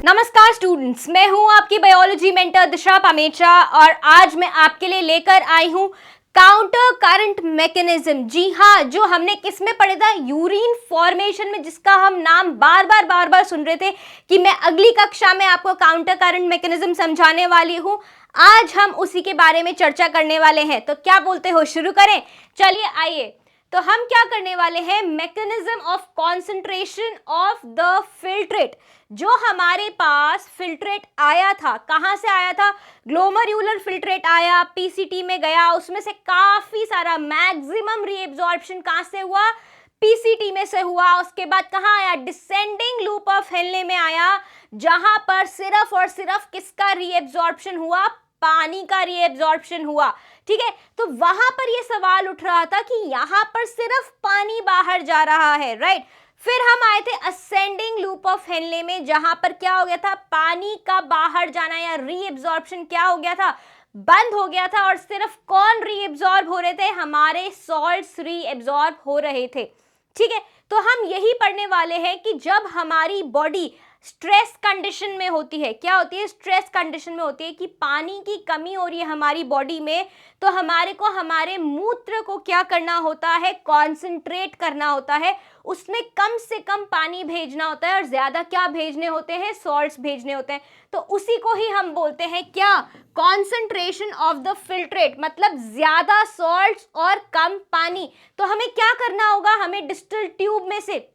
नमस्कार स्टूडेंट्स, मैं हूं आपकी बायोलॉजी मेंटर दिशा पामेचा और आज मैं आपके लिए लेकर आई हूं काउंटर करंट मैकेनिज्म। जी हाँ, जो हमने किस में पढ़ा था, यूरिन फॉर्मेशन में, जिसका हम नाम बार बार सुन रहे थे कि मैं अगली कक्षा में आपको काउंटर करंट मैकेनिज्म समझाने वाली हूं। आज हम उसी के बारे में चर्चा करने वाले हैं। तो क्या बोलते हो, शुरू करें? चलिए आइए। तो हम क्या करने वाले हैं, mechanism of concentration of the filtrate. जो हमारे पास फिल्ट्रेट आया था, कहां से आया था? ग्लोमर्यूलर फिल्ट्रेट आया, पीसीटी में गया, उसमें से काफी सारा मैक्सिमम रीएब्जॉर्प्शन कहां से हुआ? पीसीटी में से हुआ। उसके बाद कहां आया? डिसेंडिंग लूप ऑफ हेनले में आया, जहां पर सिर्फ और सिर्फ किसका रीएब्जॉर्प्शन हुआ? पानी का रीएब्जॉर्प्शन हुआ। ठीक है, तो वहां पर यह सवाल उठ रहा था कि यहां पर सिर्फ पानी बाहर जा रहा है, राइट। फिर हम आए थे असेंडिंग लूप ऑफ हेनले में, जहां पर क्या हो गया था? पानी का बाहर जाना या रीएब्जॉर्प्शन क्या हो गया था? बंद हो गया था। और सिर्फ कौन रीएब्जॉर्ब हो रहे थे? हमारे सॉल्ट्स रीएब्जॉर्ब हो रहे थे। ठीक है, तो हम यही पढ़ने वाले हैं कि जब हमारी बॉडी स्ट्रेस कंडीशन में होती है, क्या होती है? स्ट्रेस कंडीशन में होती है कि पानी की कमी हो रही है हमारी बॉडी में, तो हमारे को हमारे मूत्र को क्या करना होता है? कॉन्सेंट्रेट करना होता है, उसमें कम से कम पानी भेजना होता है और ज्यादा क्या भेजने होते हैं? सॉल्ट्स भेजने होते हैं। तो उसी को ही हम बोलते हैं क्या? कॉन्सेंट्रेशन ऑफ द फिल्ट्रेट, मतलब ज्यादा सॉल्ट्स और कम पानी। तो हमें क्या करना होगा? हमें डिस्टल ट्यूब में से,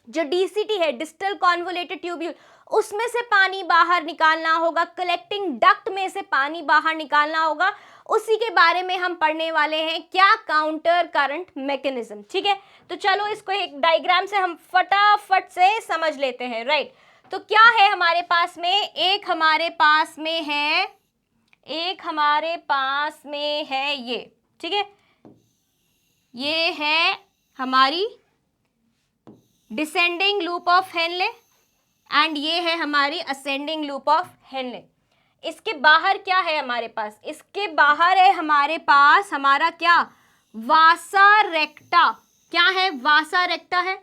जो डीसीटी है, डिस्टल कॉन्वोलेटेड ट्यूब्यूल, उसमें से पानी बाहर निकालना होगा, कलेक्टिंग डक्ट में से पानी बाहर निकालना होगा। उसी के बारे में हम पढ़ने वाले हैं, क्या? Counter current mechanism. ठीक है, तो चलो इसको एक डायग्राम से हम फटाफट से समझ लेते हैं, राइट। तो क्या है हमारे पास में? एक हमारे पास में है ये, ठीक है, ये है हमारी descending loop of Henle and ये है हमारी असेंडिंग लूप ऑफ हेनले। इसके बाहर क्या है हमारे पास? इसके बाहर है हमारे पास हमारा क्या? वासा रेक्टा। क्या है? वासा रेक्टा है।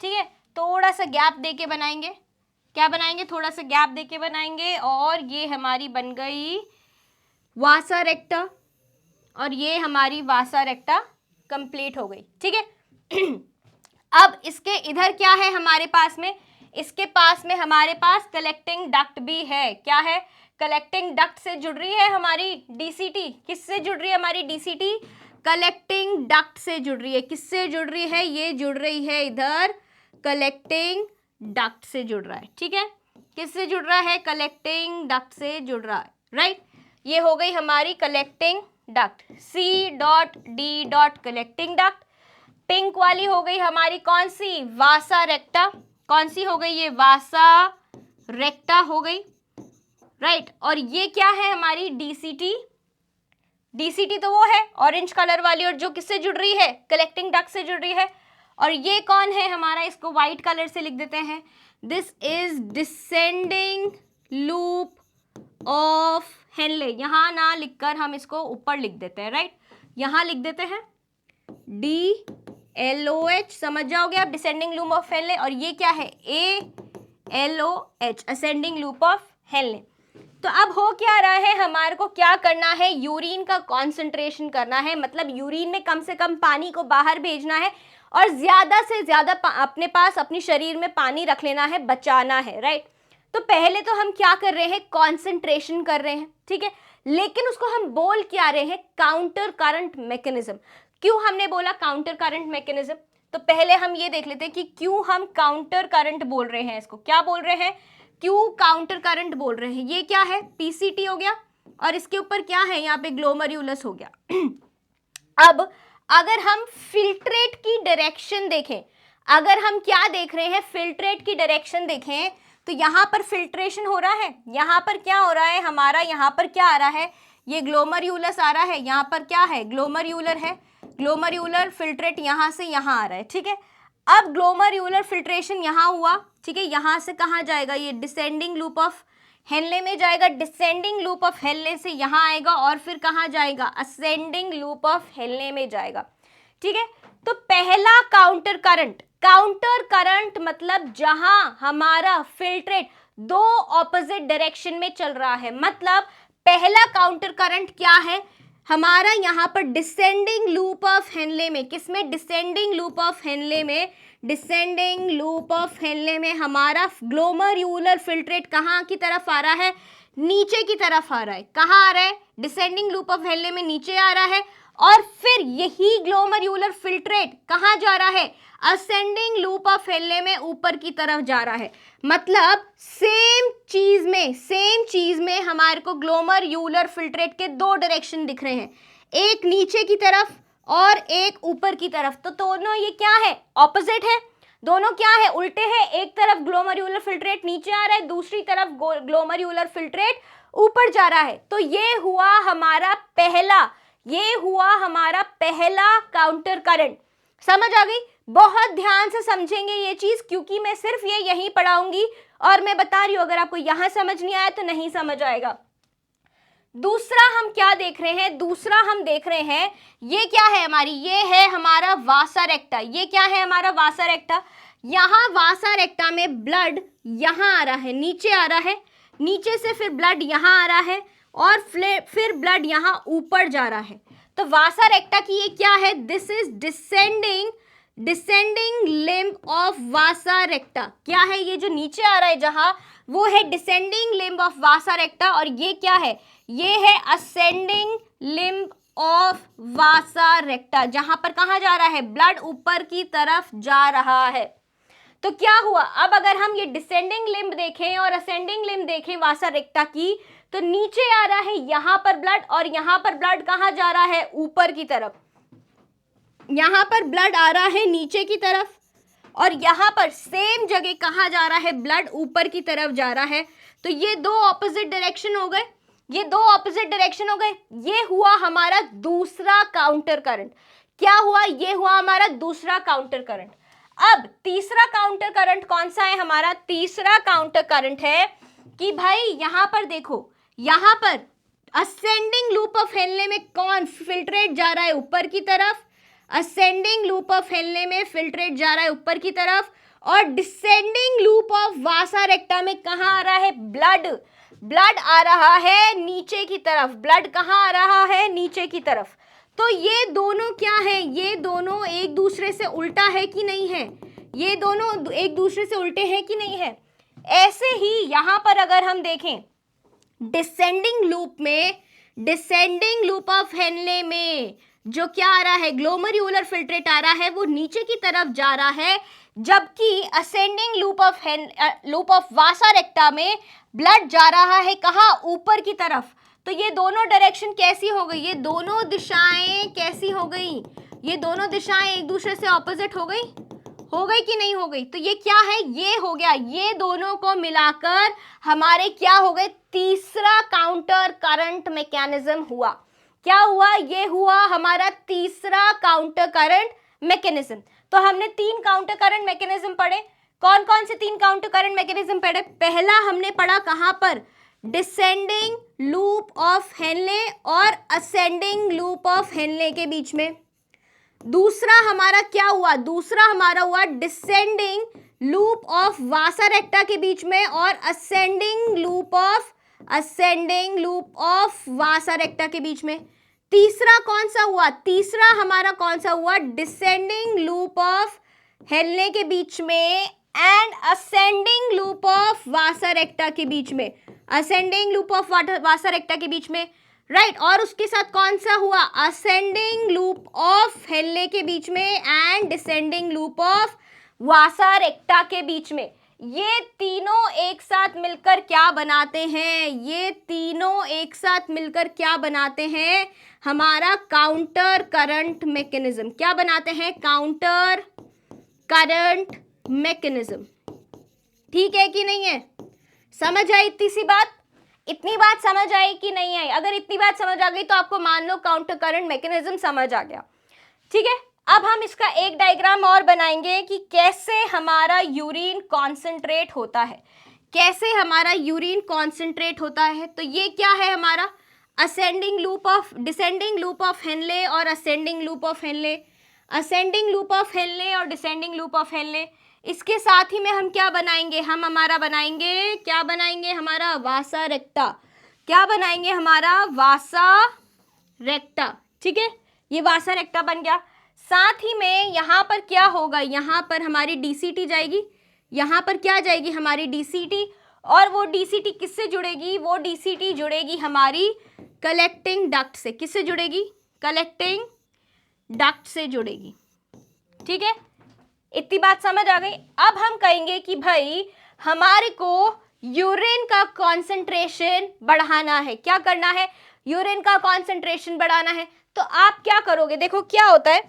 ठीक है, थोड़ा सा गैप देके बनाएंगे। क्या बनाएंगे? थोड़ा सा गैप देके बनाएंगे और ये हमारी बन गई वासा रेक्टा और ये हमारी वासा रेक्टा कंप्लीट हो गई। ठीक है अब इसके इधर क्या है हमारे पास में? इसके पास में हमारे पास कलेक्टिंग डक्ट भी है। क्या है? कलेक्टिंग डक्ट से जुड़ रही है हमारी डीसीटी। किससे जुड़ रही है हमारी डीसीटी? कलेक्टिंग डक्ट से जुड़ रही है। किससे जुड़ रही है? ये जुड़ रही है इधर कलेक्टिंग डक्ट से जुड़ रहा है। ठीक है, किससे जुड़ रहा है? कलेक्टिंग डक्ट से जुड़ रहा है, राइट। ये हो गई हमारी collecting duct, C dot D dot collecting duct. Pink वाली हो गई हमारी कौन सी? वासा रेक्टा। कौन सी हो गई? ये वासा रेक्टा हो गई, राइट। और ये क्या है हमारी? डीसीटी। डीसीटी तो वो है ऑरेंज कलर वाली, और जो किससे जुड़ रही है? कलेक्टिंग डक्ट से जुड़ रही है। और ये कौन है हमारा? इसको व्हाइट कलर से लिख देते हैं, this is descending loop of Henley. यहां ना लिखकर हम इसको ऊपर लिख देते हैं, राइट। यहां लिख देते हैं DLOH, समझ जाओगे आप, डिसेंडिंग लूप ऑफ हेनले। और ये क्या है? ALOH, ascending loop of Henley. तो अब हो क्या रहा है, हमारे को क्या करना है? यूरिन का कॉन्सेंट्रेशन करना है, मतलब यूरिन में कम से कम पानी को बाहर भेजना है और ज्यादा से ज्यादा अपने पास, अपने शरीर में पानी रख लेना है, बचाना है, राइट। तो पहले तो हम क्या कर रहे हैं? कॉन्सेंट्रेशन कर रहे हैं, ठीक है, लेकिन उसको हम बोल क्या रहे हैं? Counter current mechanism. क्यों हमने बोला काउंटर करंट मैकेनिज्म? तो पहले हम ये देख लेते हैं कि क्यों हम काउंटर करंट बोल रहे हैं। इसको क्या बोल रहे हैं? क्यों काउंटर करंट बोल रहे हैं? ये क्या है? पीसीटी हो गया और इसके ऊपर क्या है? यहाँ पे ग्लोमर्यूलस हो गया। अब अगर हम फिल्ट्रेट की डायरेक्शन देखें, अगर हम क्या देख रहे हैं? फिल्ट्रेट की डायरेक्शन देखें तो यहाँ पर फिल्ट्रेशन हो रहा है। यहाँ पर क्या हो रहा है हमारा? यहाँ पर क्या आ रहा है? ये ग्लोमर्यूलस आ रहा है। यहाँ पर क्या है? ग्लोमर्यूलर है। ग्लोमर्यूलर फिल्ट्रेट यहाँ से यहाँ आ रहा है, ठीक है। अब ग्लोमर्यूलर फिल्ट्रेशन यहाँ हुआ, ठीक है, यहाँ से कहाँ जाएगा? ये डिसेंडिंग लूप ऑफ हेनले में जाएगा। डिसेंडिंग लूप ऑफ हेनले से यहाँ आएगा और फिर कहाँ जाएगा? असेंडिंग लूप ऑफ हेनले में जाएगा, ठीक है। तो पहला काउंटर करंट, काउंटर करंट मतलब जहां हमारा फिल्ट्रेट दो ऑपोजिट डायरेक्शन में चल रहा है। मतलब पहला काउंटर करंट क्या है हमारा, यहाँ पर डिसेंडिंग लूप ऑफ हेनले में, किसमें, डिसेंडिंग लूप ऑफ हेनले में, डिसेंडिंग लूप ऑफ हेनले में हमारा ग्लोमर्यूलर फिल्ट्रेट कहाँ की तरफ आ रहा है, नीचे की तरफ आ रहा है। कहाँ आ रहा है, डिसेंडिंग लूप ऑफ हेनले में नीचे आ रहा है, और फिर यही ग्लोमर्यूलर फिल्ट्रेट कहाँ जा रहा है, असेंडिंग लूप ऑफ हेनले में ऊपर की तरफ जा रहा है। मतलब सेम चीज में हमारे को ग्लोमर्यूलर फिल्ट्रेट के दो डायरेक्शन दिख रहे हैं, एक नीचे की तरफ और एक ऊपर की तरफ। तो दोनों ये क्या है, ऑपोजिट है, दोनों क्या है, उल्टे हैं। एक तरफ ग्लोमर्यूलर फिल्ट्रेट नीचे आ रहा है, दूसरी तरफ ग्लोमर्यूलर फिल्ट्रेट ऊपर जा रहा है। तो ये हुआ हमारा पहला काउंटर करंट। समझ आ गई? बहुत ध्यान से समझेंगे ये चीज, क्योंकि मैं सिर्फ ये यहीं पढ़ाऊंगी और मैं बता रही हूं अगर आपको यहां समझ नहीं आया तो नहीं समझ आएगा। दूसरा हम क्या देख रहे हैं, दूसरा हम देख रहे हैं ये क्या है हमारी, ये है हमारा वासा रेक्टा। ये क्या है हमारा वासा रेक्टा। यहाँ वासा रेक्टा में ब्लड यहाँ आ रहा है, नीचे आ रहा है, नीचे से फिर ब्लड यहाँ आ रहा है और फिर ब्लड यहाँ ऊपर जा रहा है। तो वासा रेक्टा की ये क्या है, this is descending limb of vasa रेक्टा। क्या है, ये जो नीचे आ रहा है जहां, वो है डिसेंडिंग लिम्ब ऑफ वासा रेक्टा, और ये क्या है, ये है असेंडिंग लिम्ब ऑफ वासा रेक्टा, जहां पर कहां जा रहा है, ब्लड ऊपर की तरफ जा रहा है। तो क्या हुआ, अब अगर हम ये डिसेंडिंग लिम्ब देखें और असेंडिंग लिम्ब देखें वासा रेक्टा की, तो नीचे आ रहा है यहां पर ब्लड, और यहां पर ब्लड कहां जा रहा है, ऊपर की तरफ। यहां पर ब्लड आ रहा है नीचे की तरफ, और यहां पर सेम जगह कहां जा रहा है, ब्लड ऊपर की तरफ जा रहा है। तो ये दो ऑपोजिट डायरेक्शन हो गए, ये दो ऑपोजिट डायरेक्शन हो गए। ये हुआ हमारा दूसरा काउंटर करंट। क्या हुआ, ये हुआ हमारा दूसरा काउंटर करंट। अब तीसरा काउंटर करंट कौन सा है हमारा, तीसरा काउंटर करंट है कि भाई यहां पर देखो, यहां पर असेंडिंग लूप ऑफ हेनले में कौन फिल्ट्रेट जा रहा है ऊपर की तरफ, असेंडिंग लूप ऑफ हेनले में फिल्ट्रेट जा रहा है ऊपर की तरफ, और descending loop of vasa recta में कहां आ रहा है, ब्लड आ रहा है नीचे की तरफ। ब्लड कहां आ रहा है, नीचे की तरफ। तो ये दोनों क्या है, ये दोनों एक दूसरे से उल्टा है कि नहीं है, ये दोनों एक दूसरे से उल्टे हैं कि नहीं है। ऐसे ही यहां पर अगर हम देखें डिसेंडिंग लूप ऑफ हेनले में जो क्या आ रहा है, ग्लोमर्यूलर फिल्ट्रेट आ रहा है, वो नीचे की तरफ जा रहा है, जबकि ascending loop of vasa recta में ब्लड जा रहा है कहाँ, ऊपर की तरफ। तो ये दोनों डायरेक्शन कैसी हो गई, ये दोनों दिशाएं कैसी हो गई, ये दोनों दिशाएं एक दूसरे से ऑपोजिट हो गई कि नहीं हो गई। तो ये क्या है, ये हो गया, ये दोनों को मिलाकर हमारे क्या हो गए, तीसरा काउंटर करंट मैकेनिज्म हुआ। क्या हुआ, ये हुआ हमारा तीसरा काउंटर करंट मैकेनिज्म। तो हमने तीन काउंटर करंट मैकेनिज्म पढ़े। कौन कौन से तीन काउंटर करंट मैकेनिज्म पढ़े, पहला हमने पढ़ा कहां पर, डिसेंडिंग लूप ऑफ हेनले और असेंडिंग लूप ऑफ हेनले के बीच में। दूसरा हमारा क्या हुआ, दूसरा हमारा हुआ डिसेंडिंग लूप ऑफ वासा रेक्टा के बीच में और असेंडिंग लूप ऑफ वासा रेक्टा के बीच में। तीसरा कौन सा हुआ, तीसरा हमारा कौन सा हुआ, डिसेंडिंग लूप ऑफ हेनले के बीच में and ascending loop of vasa रेक्टा के बीच में, असेंडिंग लूप ऑफ वासा रेक्टा के बीच में, राइट। और उसके साथ कौन सा हुआ, असेंडिंग लूप ऑफ हेनले के बीच में and descending loop of vasa रेक्टा के बीच में। ये तीनों एक साथ मिलकर क्या बनाते हैं, ये तीनों एक साथ मिलकर क्या बनाते हैं, हमारा काउंटर करंट मैकेनिज्म। क्या बनाते हैं, काउंटर करंट मैकेनिज्म। ठीक है कि नहीं है, समझ आई इतनी सी बात, इतनी बात समझ आई कि नहीं आई। अगर इतनी बात समझ आ गई तो आपको मान लो काउंटर करंट मैकेनिज्म समझ आ गया। ठीक है, अब हम इसका एक डायग्राम और बनाएंगे कि कैसे हमारा यूरिन कॉन्सेंट्रेट होता है, कैसे हमारा यूरिन कॉन्सेंट्रेट होता है। तो ये क्या है हमारा, डिसेंडिंग लूप ऑफ हेनले और ascending loop of Henley, ascending loop of Henley और डिसेंडिंग लूप ऑफ हेनले। इसके साथ ही में हम क्या बनाएंगे, हम हमारा बनाएंगे, क्या बनाएंगे, हमारा वासा रेक्टा। क्या बनाएंगे, हमारा वासा रेक्टा। ठीक है, ये वासा रेक्टा बन गया। साथ ही में यहाँ पर क्या होगा, यहाँ पर हमारी डीसीटी जाएगी, यहाँ पर क्या जाएगी, हमारी डीसीटी। और वो डीसीटी किससे जुड़ेगी, वो डीसीटी जुड़ेगी हमारी कलेक्टिंग डक्ट से। किससे जुड़ेगी, कलेक्टिंग डक्ट से जुड़ेगी। ठीक है, इतनी बात समझ आ गई। अब हम कहेंगे कि भाई हमारे को यूरिन का कॉन्सेंट्रेशन बढ़ाना है। क्या करना है, यूरिन का कॉन्सेंट्रेशन बढ़ाना है। तो आप क्या करोगे, देखो क्या होता है,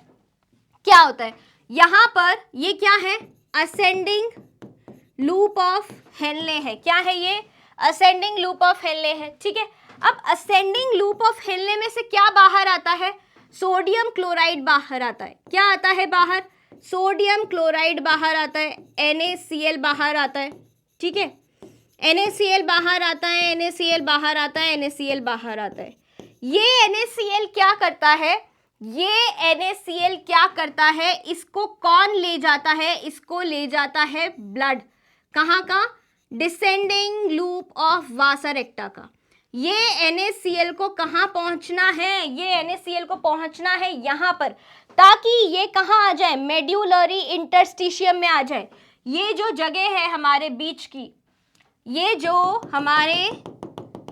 क्या होता है यहां पर, ये क्या है, असेंडिंग लूप ऑफ हेनले है। क्या है ये, असेंडिंग लूप ऑफ हेनले है। ठीक है, अब असेंडिंग लूप ऑफ हेनले में से क्या बाहर आता है, सोडियम क्लोराइड बाहर आता है। क्या आता है बाहर, सोडियम क्लोराइड बाहर आता है, NaCl बाहर आता है। ठीक है, NaCl बाहर आता है, NaCl बाहर आता है, NaCl बाहर आता है। ये NaCl क्या करता है, ये NaCl क्या करता है, इसको कौन ले जाता है, इसको ले जाता है ब्लड। कहाँ का, डिसेंडिंग लूप ऑफ वासा रेक्टा का। ये NaCl को कहाँ पहुंचना है, ये NaCl को पहुंचना है यहाँ पर, ताकि ये कहाँ आ जाए, मेड्यूलरी इंटरस्टिशियम में आ जाए। ये जो जगह है हमारे बीच की, ये जो हमारे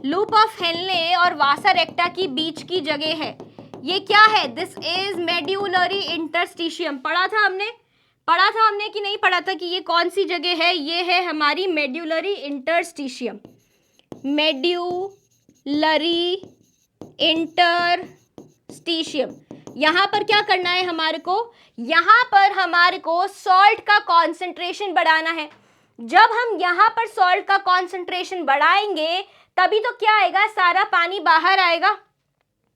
लूप ऑफ हेनले और वासा रेक्टा की बीच की जगह है, ये क्या है, दिस इज मेड्यूलरी इंटरस्टिशियम। पढ़ा था हमने कि नहीं पढ़ा था कि ये कौन सी जगह है, ये है हमारी मेड्यूलरी इंटरस्टिशियम। Medullary interstitium. यहाँ पर क्या करना है हमारे को, यहाँ पर हमारे को सॉल्ट का कॉन्सेंट्रेशन बढ़ाना है। जब हम यहाँ पर सॉल्ट का कॉन्सेंट्रेशन बढ़ाएंगे तभी तो क्या आएगा, सारा पानी बाहर आएगा।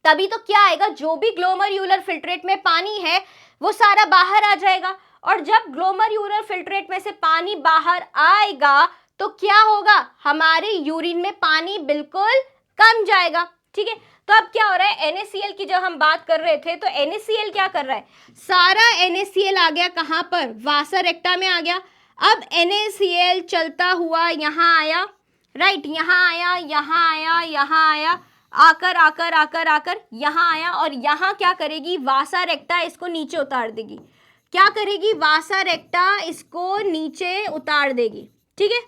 तभी तो क्या आएगा, जो भी ग्लोमेरुलर फिल्ट्रेट में पानी है वो सारा बाहर आ जाएगा। और जब ग्लोमेरुलर फिल्ट्रेट में से पानी बाहर आएगा तो क्या होगा, हमारे यूरिन में पानी बिल्कुल कम जाएगा। ठीक है, तो अब क्या हो रहा है, NaCl की जब हम बात कर रहे थे तो NaCl क्या कर रहा है, सारा NaCl आ गया कहाँ पर, वासा रेक्टा में आ गया। अब NaCl चलता हुआ यहाँ आया, राइट, यहाँ आया, यहाँ आया, यहाँ आया, आकर आकर आकर आकर यहाँ आया, और यहाँ क्या करेगी, वासा रेक्टा इसको नीचे उतार देगी। क्या करेगी, वासा रेक्टा इसको नीचे उतार देगी। ठीक है,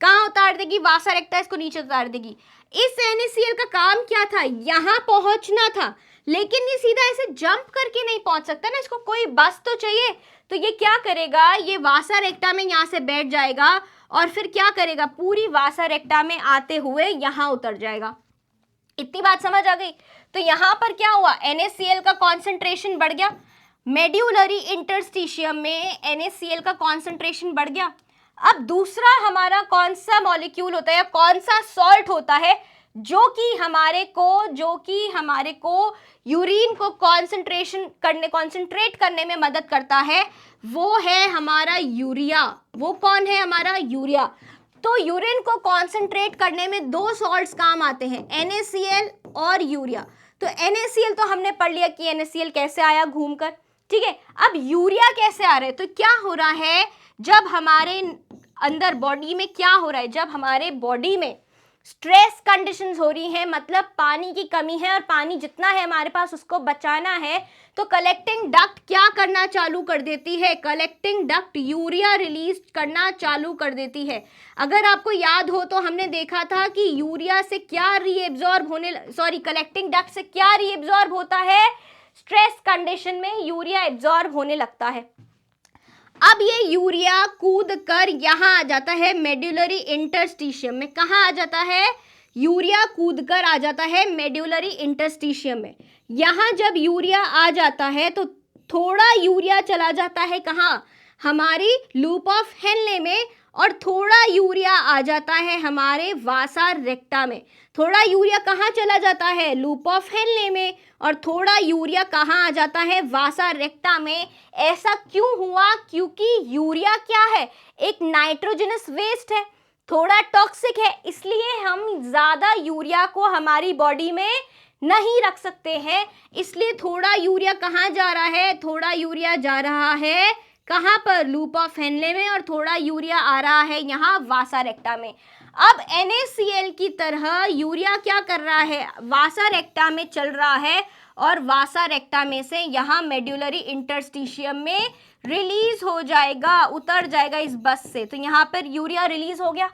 कहाँ उतार देगी, वासा रेक्टा इसको नीचे उतार देगी। इस NaCl का काम क्या था, यहाँ पहुंचना था, लेकिन ये सीधा ऐसे जंप करके नहीं पहुंच सकता ना, इसको कोई बस तो चाहिए। तो ये क्या करेगा, ये वासा रेक्टा में यहाँ से बैठ जाएगा और फिर क्या करेगा, पूरी वासा रेक्टा में आते हुए यहाँ उतर जाएगा। इतनी बात समझ आ गई। तो यहाँ पर क्या हुआ, NaCl का कॉन्सेंट्रेशन बढ़ गया, मेड्यूलरी इंटरस्टिशियम में NaCl का कॉन्सेंट्रेशन बढ़ गया। अब दूसरा हमारा कौन सा मॉलिक्यूल होता है या कौन सा सॉल्ट होता है जो कि हमारे को यूरिन को कॉन्सेंट्रेट करने में मदद करता है, वो है हमारा यूरिया। वो कौन है, हमारा यूरिया। तो यूरिन को कॉन्सेंट्रेट करने में दो सॉल्ट्स काम आते हैं, NaCl और यूरिया। तो NaCl तो हमने पढ़ लिया कि NaCl कैसे आया घूमकर। ठीक है, अब यूरिया कैसे आ रहा है, तो क्या हो रहा है, जब हमारे अंदर बॉडी में क्या हो रहा है, जब हमारे बॉडी में स्ट्रेस कंडीशंस हो रही हैं, मतलब पानी की कमी है और पानी जितना है हमारे पास उसको बचाना है, तो कलेक्टिंग डक्ट क्या करना चालू कर देती है, कलेक्टिंग डक्ट यूरिया रिलीज करना चालू कर देती है। अगर आपको याद हो तो हमने देखा था कि यूरिया से क्या रीएब्जॉर्ब कलेक्टिंग डक्ट से क्या रीएब्जॉर्ब होता है, स्ट्रेस कंडीशन में यूरिया एब्जॉर्ब होने लगता है। अब ये यूरिया कूद कर यहाँ आ जाता है मेड्यूलरी इंटरस्टिशियम में। कहाँ आ जाता है, यूरिया कूद कर आ जाता है मेड्यूलरी इंटरस्टिशियम में। यहाँ जब यूरिया आ जाता है तो थोड़ा यूरिया चला जाता है कहाँ, हमारी लूप ऑफ हेनले में, और थोड़ा यूरिया आ जाता है हमारे वासा रेक्टा में। थोड़ा यूरिया कहाँ चला जाता है, लूप ऑफ हेनले में, और थोड़ा यूरिया कहाँ आ जाता है, वासा रेक्टा में। ऐसा क्यों हुआ, क्योंकि यूरिया क्या है, एक नाइट्रोजनस वेस्ट है, थोड़ा टॉक्सिक है, इसलिए हम ज़्यादा यूरिया को हमारी बॉडी में नहीं रख सकते हैं। इसलिए थोड़ा यूरिया कहाँ जा रहा है, थोड़ा यूरिया जा रहा है कहाँ पर, लूप ऑफ हेनले में, और थोड़ा यूरिया आ रहा है यहाँ वासा रेक्टा में। अब NaCl की तरह यूरिया क्या कर रहा है, वासा रेक्टा में चल रहा है और वासा रेक्टा में से यहाँ मेड्यूलरी इंटरस्टिशियम में रिलीज हो जाएगा, उतर जाएगा इस बस से। तो यहाँ पर यूरिया रिलीज हो गया।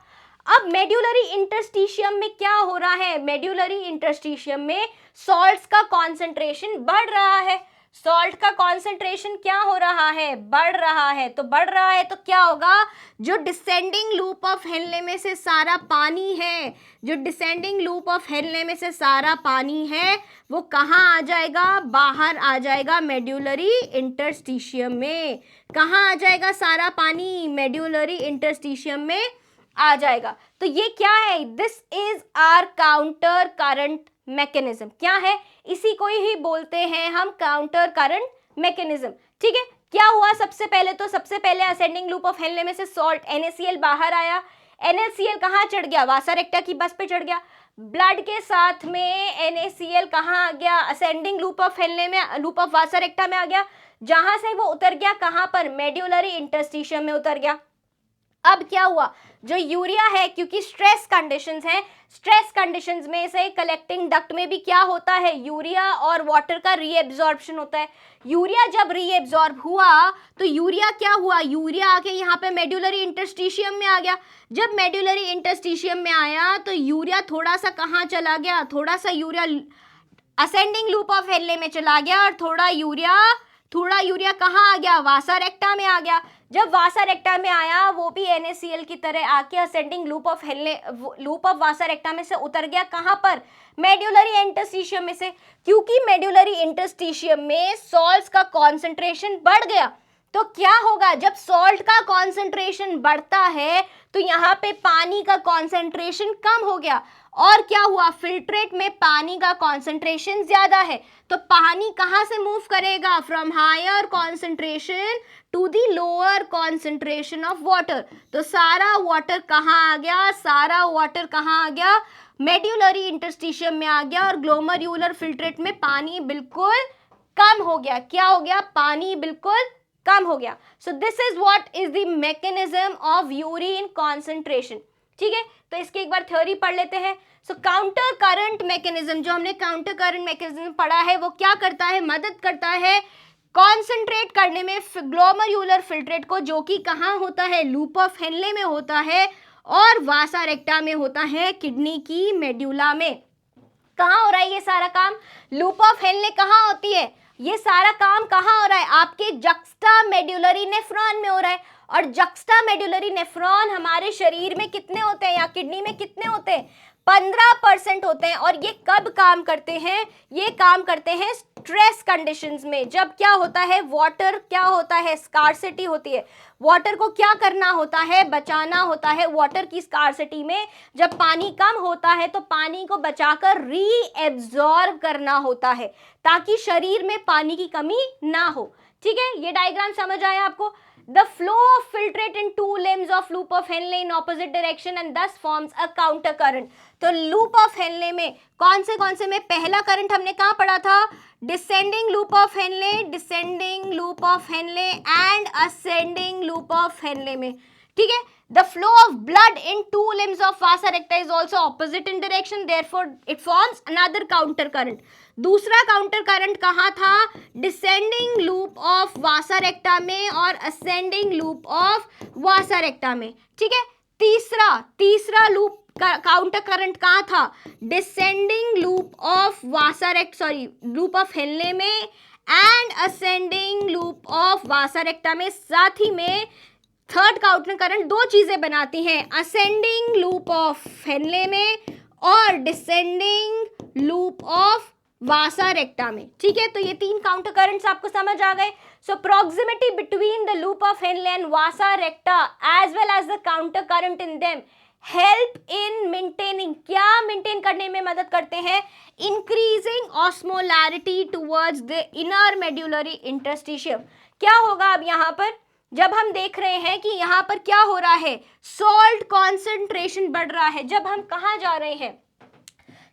अब मेड्यूलरी इंटरस्टिशियम में क्या हो रहा है, मेड्यूलरी इंटरस्टिशियम में सॉल्ट्स का कॉन्सेंट्रेशन बढ़ रहा है। सॉल्ट का कॉन्सेंट्रेशन क्या हो रहा है, बढ़ रहा है। तो बढ़ रहा है तो क्या होगा, जो डिसेंडिंग लूप ऑफ हेनले में से सारा पानी है, जो डिसेंडिंग लूप ऑफ हेनले में से सारा पानी है, वो कहाँ आ जाएगा, बाहर आ जाएगा मेड्यूलरी इंटरस्टिशियम में। कहाँ आ जाएगा सारा पानी, मेड्यूलरी इंटरस्टिशियम में आ जाएगा। तो ये क्या है, this is our counter current mechanism. क्या है, इसी को ही बोलते हैं हम काउंटर करंट मैकेनिज्म। ठीक है, क्या हुआ सबसे पहले, तो सबसे पहले असेंडिंग लूप ऑफ हेनले में से सॉल्ट NaCl बाहर आया। NaCl कहाँ चढ़ गया, वासा रेक्टा की बस पे चढ़ गया। ब्लड के साथ में NaCl कहाँ आ गया, असेंडिंग लूप ऑफ हेनले में, लूप ऑफ वासा रेक्टा में आ गया, जहां से वो उतर गया कहाँ पर, मेड्यूलरी इंटरस्टिशियम में उतर गया। अब क्या हुआ, जो यूरिया है, क्योंकि स्ट्रेस कंडीशंस हैं, स्ट्रेस कंडीशंस में से कलेक्टिंग डक्ट में भी क्या होता है, यूरिया और वाटर का रीएब्जॉर्प्शन होता है। यूरिया जब रीएब्जॉर्ब हुआ तो यूरिया क्या हुआ, यूरिया आके यहाँ पे मेड्यूलरी इंटरस्टिशियम में आ गया। जब मेड्यूलरी इंटरस्टिशियम में आया तो यूरिया थोड़ा सा कहाँ चला गया, थोड़ा सा urea ascending loop of Henle में चला गया, और थोड़ा यूरिया कहाँ आ गया, वासा रेक्टा में आ गया। जब वासा रेक्टा में आया वो भी NaCl की तरह आके ascending loop of vasa recta में से उतर गया, कहाँ पर, मेड्यूलरी इंटरस्टिशियम में से। क्योंकि मेड्यूलरी इंटरस्टिशियम में सॉल्ट्स का कॉन्सेंट्रेशन बढ़ गया, तो क्या होगा, जब सॉल्ट का कॉन्सेंट्रेशन बढ़ता है तो यहाँ पे पानी का कॉन्सेंट्रेशन कम हो गया, और क्या हुआ, फिल्ट्रेट में पानी का कॉन्सेंट्रेशन ज्यादा है, तो पानी कहाँ से मूव करेगा, from higher concentration to the lower concentration of water. तो सारा वाटर कहाँ आ गया, सारा वाटर कहाँ आ गया, मेड्यूलरी इंटरस्टिशियम में आ गया, और ग्लोमेरुलर फिल्ट्रेट में पानी बिल्कुल कम हो गया। क्या हो गया, पानी बिल्कुल कम हो गया। So this is what is the mechanism of urine concentration. ठीक है, तो इसकी एक बार थ्योरी पढ़ लेते हैं। सो काउंटर करंट मैकेनिज्म, जो हमने काउंटर करंट मैकेनिज्म पढ़ा है, वो क्या करता है, मदद करता है कॉन्सेंट्रेट करने में ग्लोमेरुलर फिल्ट्रेट को, जो कि कहाँ होता है, लूप ऑफ हेनले में होता है और वासा रेक्टा में होता है, किडनी की मेड्यूला में। कहाँ हो रहा है ये सारा काम, लूप ऑफ हेनले कहाँ होती है, ये सारा काम कहाँ हो रहा है, आपके जक्स्टा मेड्यूलरी नेफ्रॉन में हो रहा है। और जक्स्टा मेड्यूलरी नेफ्रॉन हमारे शरीर में कितने होते हैं, या किडनी में कितने होते हैं, 15% होते हैं। और ये कब काम करते हैं, ये काम करते हैं स्ट्रेस कंडीशंस में, जब क्या होता है, वाटर क्या होता है, स्कार्सिटी होती है, वाटर को क्या करना होता है, बचाना होता है। वाटर की स्कार्सिटी में जब पानी कम होता है तो पानी को बचाकर रीएब्जॉर्ब करना होता है, ताकि शरीर में पानी की कमी ना हो। ठीक है, ये डायग्राम समझ आया आपको। The flow of filtrate in two limbs of loop of Henle in opposite direction and thus forms a counter current. तो loop of Henle में कौन से में पहला करंट हमने कहाँ पढ़ा था, descending loop of Henle, descending loop of Henle and ascending loop of Henle में। ठीक है, the flow of blood in two limbs of vasa recta is also opposite in direction, therefore it forms another counter current. दूसरा counter current कहाँ था, descending loop of vasa recta में और ascending loop of vasa recta में। ठीक है, तीसरा loop counter current कहाँ था, descending loop of loop of Henle में and ascending loop of vasa recta में। साथ ही में थर्ड काउंटर करंट दो चीजें बनाती हैं, असेंडिंग लूप ऑफ हेनले में और descending loop of vasa recta में। ठीक है, तो ये तीन काउंटर करंट्स आपको समझ आ गए। So proximity between the loop of Henle and vasa recta as well as the counter current in them help in maintaining, क्या मेंटेन करने में मदद करते हैं, increasing osmolarity towards the inner medullary interstitium. क्या होगा अब यहाँ पर, जब हम देख रहे हैं कि यहाँ पर क्या हो रहा है, सॉल्ट कॉन्सेंट्रेशन बढ़ रहा है। जब हम कहाँ जा रहे हैं,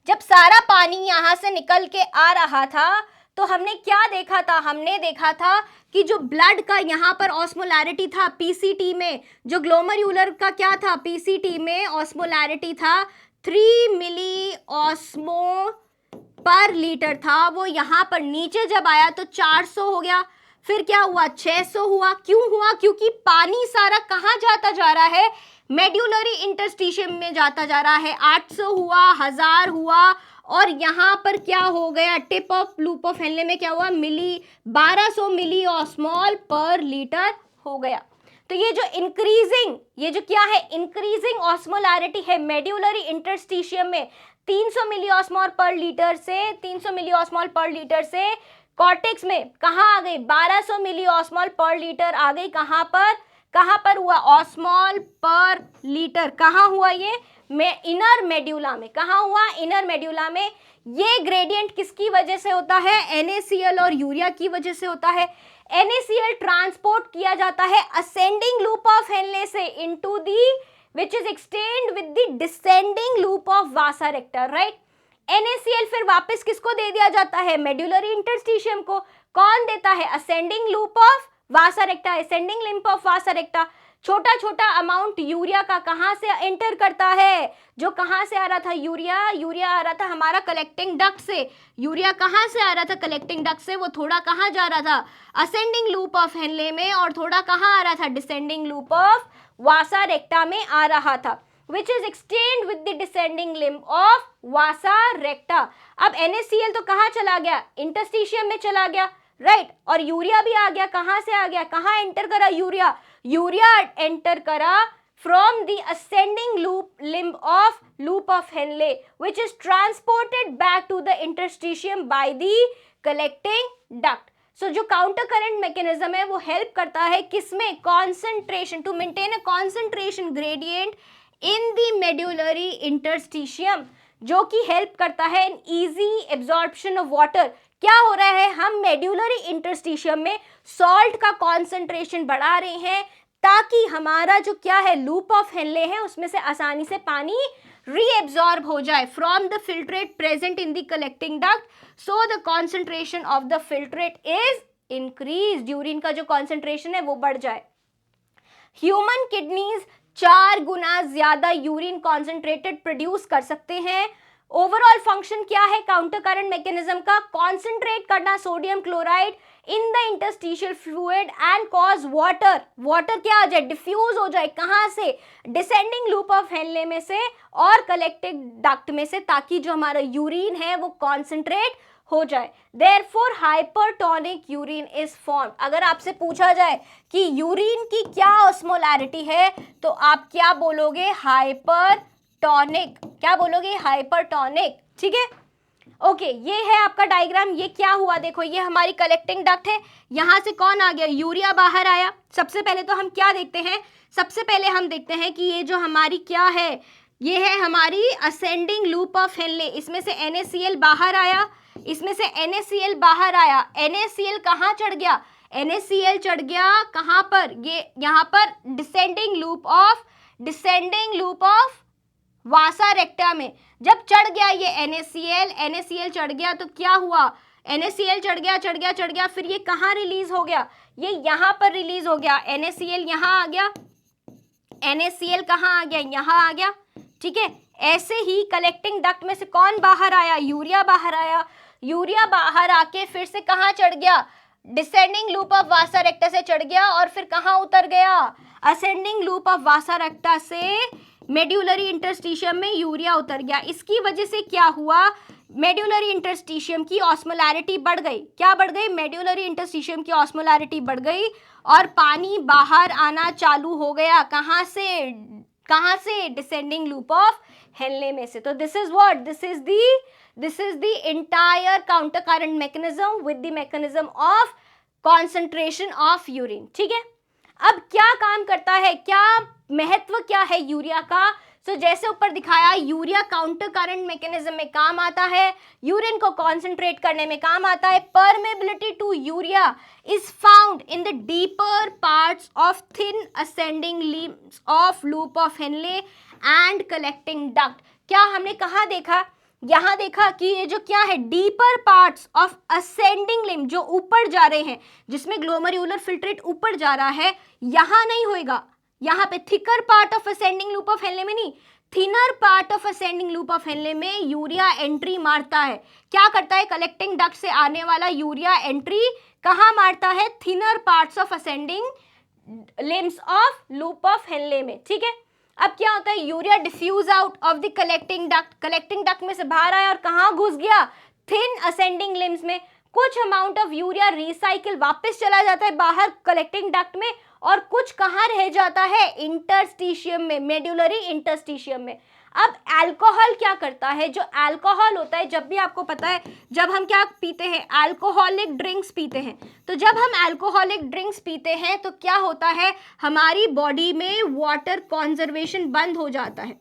जब सारा पानी यहाँ से निकल के आ रहा था तो हमने क्या देखा था, हमने देखा था कि जो ब्लड का यहाँ पर ऑस्मोलैरिटी था पीसीटी में, जो ग्लोमेरुलर का क्या था पीसीटी में ऑस्मोलैरिटी था 3 मिली ऑस्मो पर लीटर था, वो यहाँ पर नीचे जब आया तो 400 हो गया, फिर क्या हुआ 600 हुआ। क्यों हुआ? क्योंकि पानी सारा कहाँ जाता जा रहा है, मेड्यूलरी इंटरस्टिशियम में जाता जा रहा है। 800 हुआ, 1000 हुआ, और यहाँ पर क्या हो गया, tip of loop of Henle में क्या हुआ, 1200 मिली ऑस्मॉल पर लीटर हो गया। तो ये जो इंक्रीजिंग, ये जो क्या है इंक्रीजिंग ऑस्मोलैरिटी है मेड्यूलरी इंटरस्टिशियम में 300 मिली ऑस्मॉल पर लीटर से 300 मिली ऑस्मॉल पर लीटर से कॉर्टेक्स में कहाँ आ गई 1200 मिली ऑस्मॉल पर लीटर आ गई। कहाँ पर हुआ ऑस्मॉल पर लीटर, कहाँ हुआ ये इनर मेड्यूला में। कहाँ हुआ इनर मेड्यूला में। ये ग्रेडियंट किसकी वजह से होता है, NaCl और यूरिया की वजह से होता है। NaCl ट्रांसपोर्ट किया जाता है असेंडिंग लूप ऑफ हेनले से into the which is extend with the descending loop of vasa recta, right? NaCl फिर वापस किसको दे दिया जाता है, मेड्यूलरी इंटरस्टिशियम को। कौन देता है, ascending loop of vasa रेक्टा, ascending lymph of vasa रेक्टा। छोटा छोटा अमाउंट यूरिया का कहाँ से एंटर करता है, जो कहाँ से आ रहा था यूरिया आ रहा था हमारा कलेक्टिंग डक्ट से। यूरिया कहाँ से आ रहा था, कलेक्टिंग डक्ट से। वो थोड़ा कहाँ जा रहा था, असेंडिंग लूप ऑफ हेनले में, और थोड़ा कहाँ आ रहा था, descending loop of vasa recta में आ रहा था, which is extend with the descending limb of vasa recta। अब NaCl तो कहाँ चला गया, इंटरस्टिशियम में चला गया, राइट। और यूरिया भी आ गया, कहाँ से आ गया, कहाँ एंटर करा यूरिया एंटर करा from the ascending limb of loop of Henle, which is transported back to the interstitium by the collecting duct। सो जो काउंटर करंट मैकेनिज्म है वो हेल्प करता है किसमें, concentration, to maintain a concentration gradient in the medullary interstitium, जो कि help करता है in easy absorption of water. क्या हो रहा है, हम मेड्यूलरी इंटरस्टिशियम में सॉल्ट का कॉन्सेंट्रेशन बढ़ा रहे हैं ताकि हमारा जो क्या है लूप ऑफ हेनले है उसमें से आसानी से पानी रीएब्जॉर्ब हो जाए from the filtrate present in the collecting duct, so the concentration of the filtrate is increase, urine का जो कॉन्सेंट्रेशन है वो बढ़ जाए। ह्यूमन किडनीज 4 गुना ज्यादा यूरिन कॉन्सेंट्रेटेड प्रोड्यूस कर सकते हैं। ओवरऑल फंक्शन क्या है काउंटर करंट मैकेनिज्म का, कॉन्सेंट्रेट करना sodium chloride in the interstitial fluid and cause water क्या आ जाए, डिफ्यूज हो जाए, कहाँ से, डिसेंडिंग लूप ऑफ हेनले में से और कलेक्टिंग डक्ट में से, ताकि जो हमारा यूरिन है वो कॉन्सेंट्रेट हो जाए। Therefore hypertonic urine is formed. अगर आपसे पूछा जाए कि यूरिन की क्या ऑस्मोलैरिटी है तो आप क्या बोलोगे, हाइपरटोनिक। क्या बोलोगे, हाइपरटोनिक, ठीक है। ओके, ये है आपका डायग्राम। ये क्या हुआ, देखो ये हमारी कलेक्टिंग डक्ट है, यहाँ से कौन आ गया, यूरिया बाहर आया। सबसे पहले तो हम क्या देखते हैं, सबसे पहले हम देखते हैं कि ये जो हमारी क्या है, ये है हमारी असेंडिंग लूप ऑफ हेनले। इसमें से NaCl बाहर आया, इसमें से NaCl बाहर आया। NaCl कहाँ चढ़ गया, NaCl चढ़ गया कहाँ पर, ये यहाँ पर descending loop of vasa recta में। जब चढ़ गया ये NaCl चढ़ गया तो क्या हुआ, NaCl चढ़ गया, फिर ये कहाँ रिलीज हो गया, ये यहाँ पर रिलीज हो गया। NaCl यहाँ आ गया, NaCl कहाँ आ गया, यहाँ आ गया, ठीक है। ऐसे ही कलेक्टिंग डक्ट में से कौन बाहर आया, यूरिया बाहर आया। यूरिया बाहर आके फिर से कहाँ चढ़ गया, डिसेंडिंग लूप ऑफ वासा रेक्टा से चढ़ गया, और फिर कहाँ उतर गया, असेंडिंग लूप ऑफ वासा रेक्टा से मेड्यूलरी इंटरस्टिशियम में यूरिया उतर गया। इसकी वजह से क्या हुआ, मेड्यूलरी इंटरस्टिशियम की ऑस्मोलैरिटी बढ़ गई। क्या बढ़ गई, मेड्यूलरी इंटरस्टिशियम की ऑस्मोलैरिटी बढ़ गई और पानी बाहर आना चालू हो गया। कहाँ से, डिसेंडिंग लूप ऑफ हेनले में से। तो this is what, this is the entire counter current mechanism with the mechanism of concentration of urine, ठीक है। अब क्या काम करता है, क्या महत्व क्या है यूरिया का। जैसे ऊपर दिखाया, यूरिया काउंटर करंट मैकेनिज्म में काम आता है, यूरिन को कॉन्सेंट्रेट करने में काम आता है। Permeability to urea is found in the deeper parts of thin ascending limbs of loop of Henle and collecting duct. क्या हमने कहा देखा यहां देखा कि ये जो क्या है, deeper parts of ascending limb, जो ऊपर जा रहे हैं, जिसमें ग्लोमेरुलर फिल्ट्रेट ऊपर जा रहा है, यहां नहीं होएगा। यहां पे thicker part of ascending loop of Henle में नहीं, thinner part of ascending loop of Henle में यूरिया एंट्री मारता है। क्या करता है, कलेक्टिंग डक्ट से आने वाला यूरिया एंट्री कहां मारता है, thinner parts of ascending limbs of loop of Henle में। ठीक है, अब क्या होता है, urea diffuse out of the collecting duct में से बाहर आया और कहां घुस गया, थिन असेंडिंग लिम्स में। कुछ अमाउंट ऑफ यूरिया रिसाइकिल वापस चला जाता है बाहर कलेक्टिंग डक्ट में, और कुछ कहां रह जाता है, इंटरस्टिशियम में, मेडुलरी इंटरस्टिशियम में। अब अल्कोहल क्या करता है, जो अल्कोहल होता है, जब भी आपको पता है जब हम क्या पीते हैं, अल्कोहलिक ड्रिंक्स पीते हैं, तो जब हम अल्कोहलिक ड्रिंक्स पीते हैं तो क्या होता है, हमारी बॉडी में वाटर कंजर्वेशन बंद हो जाता है,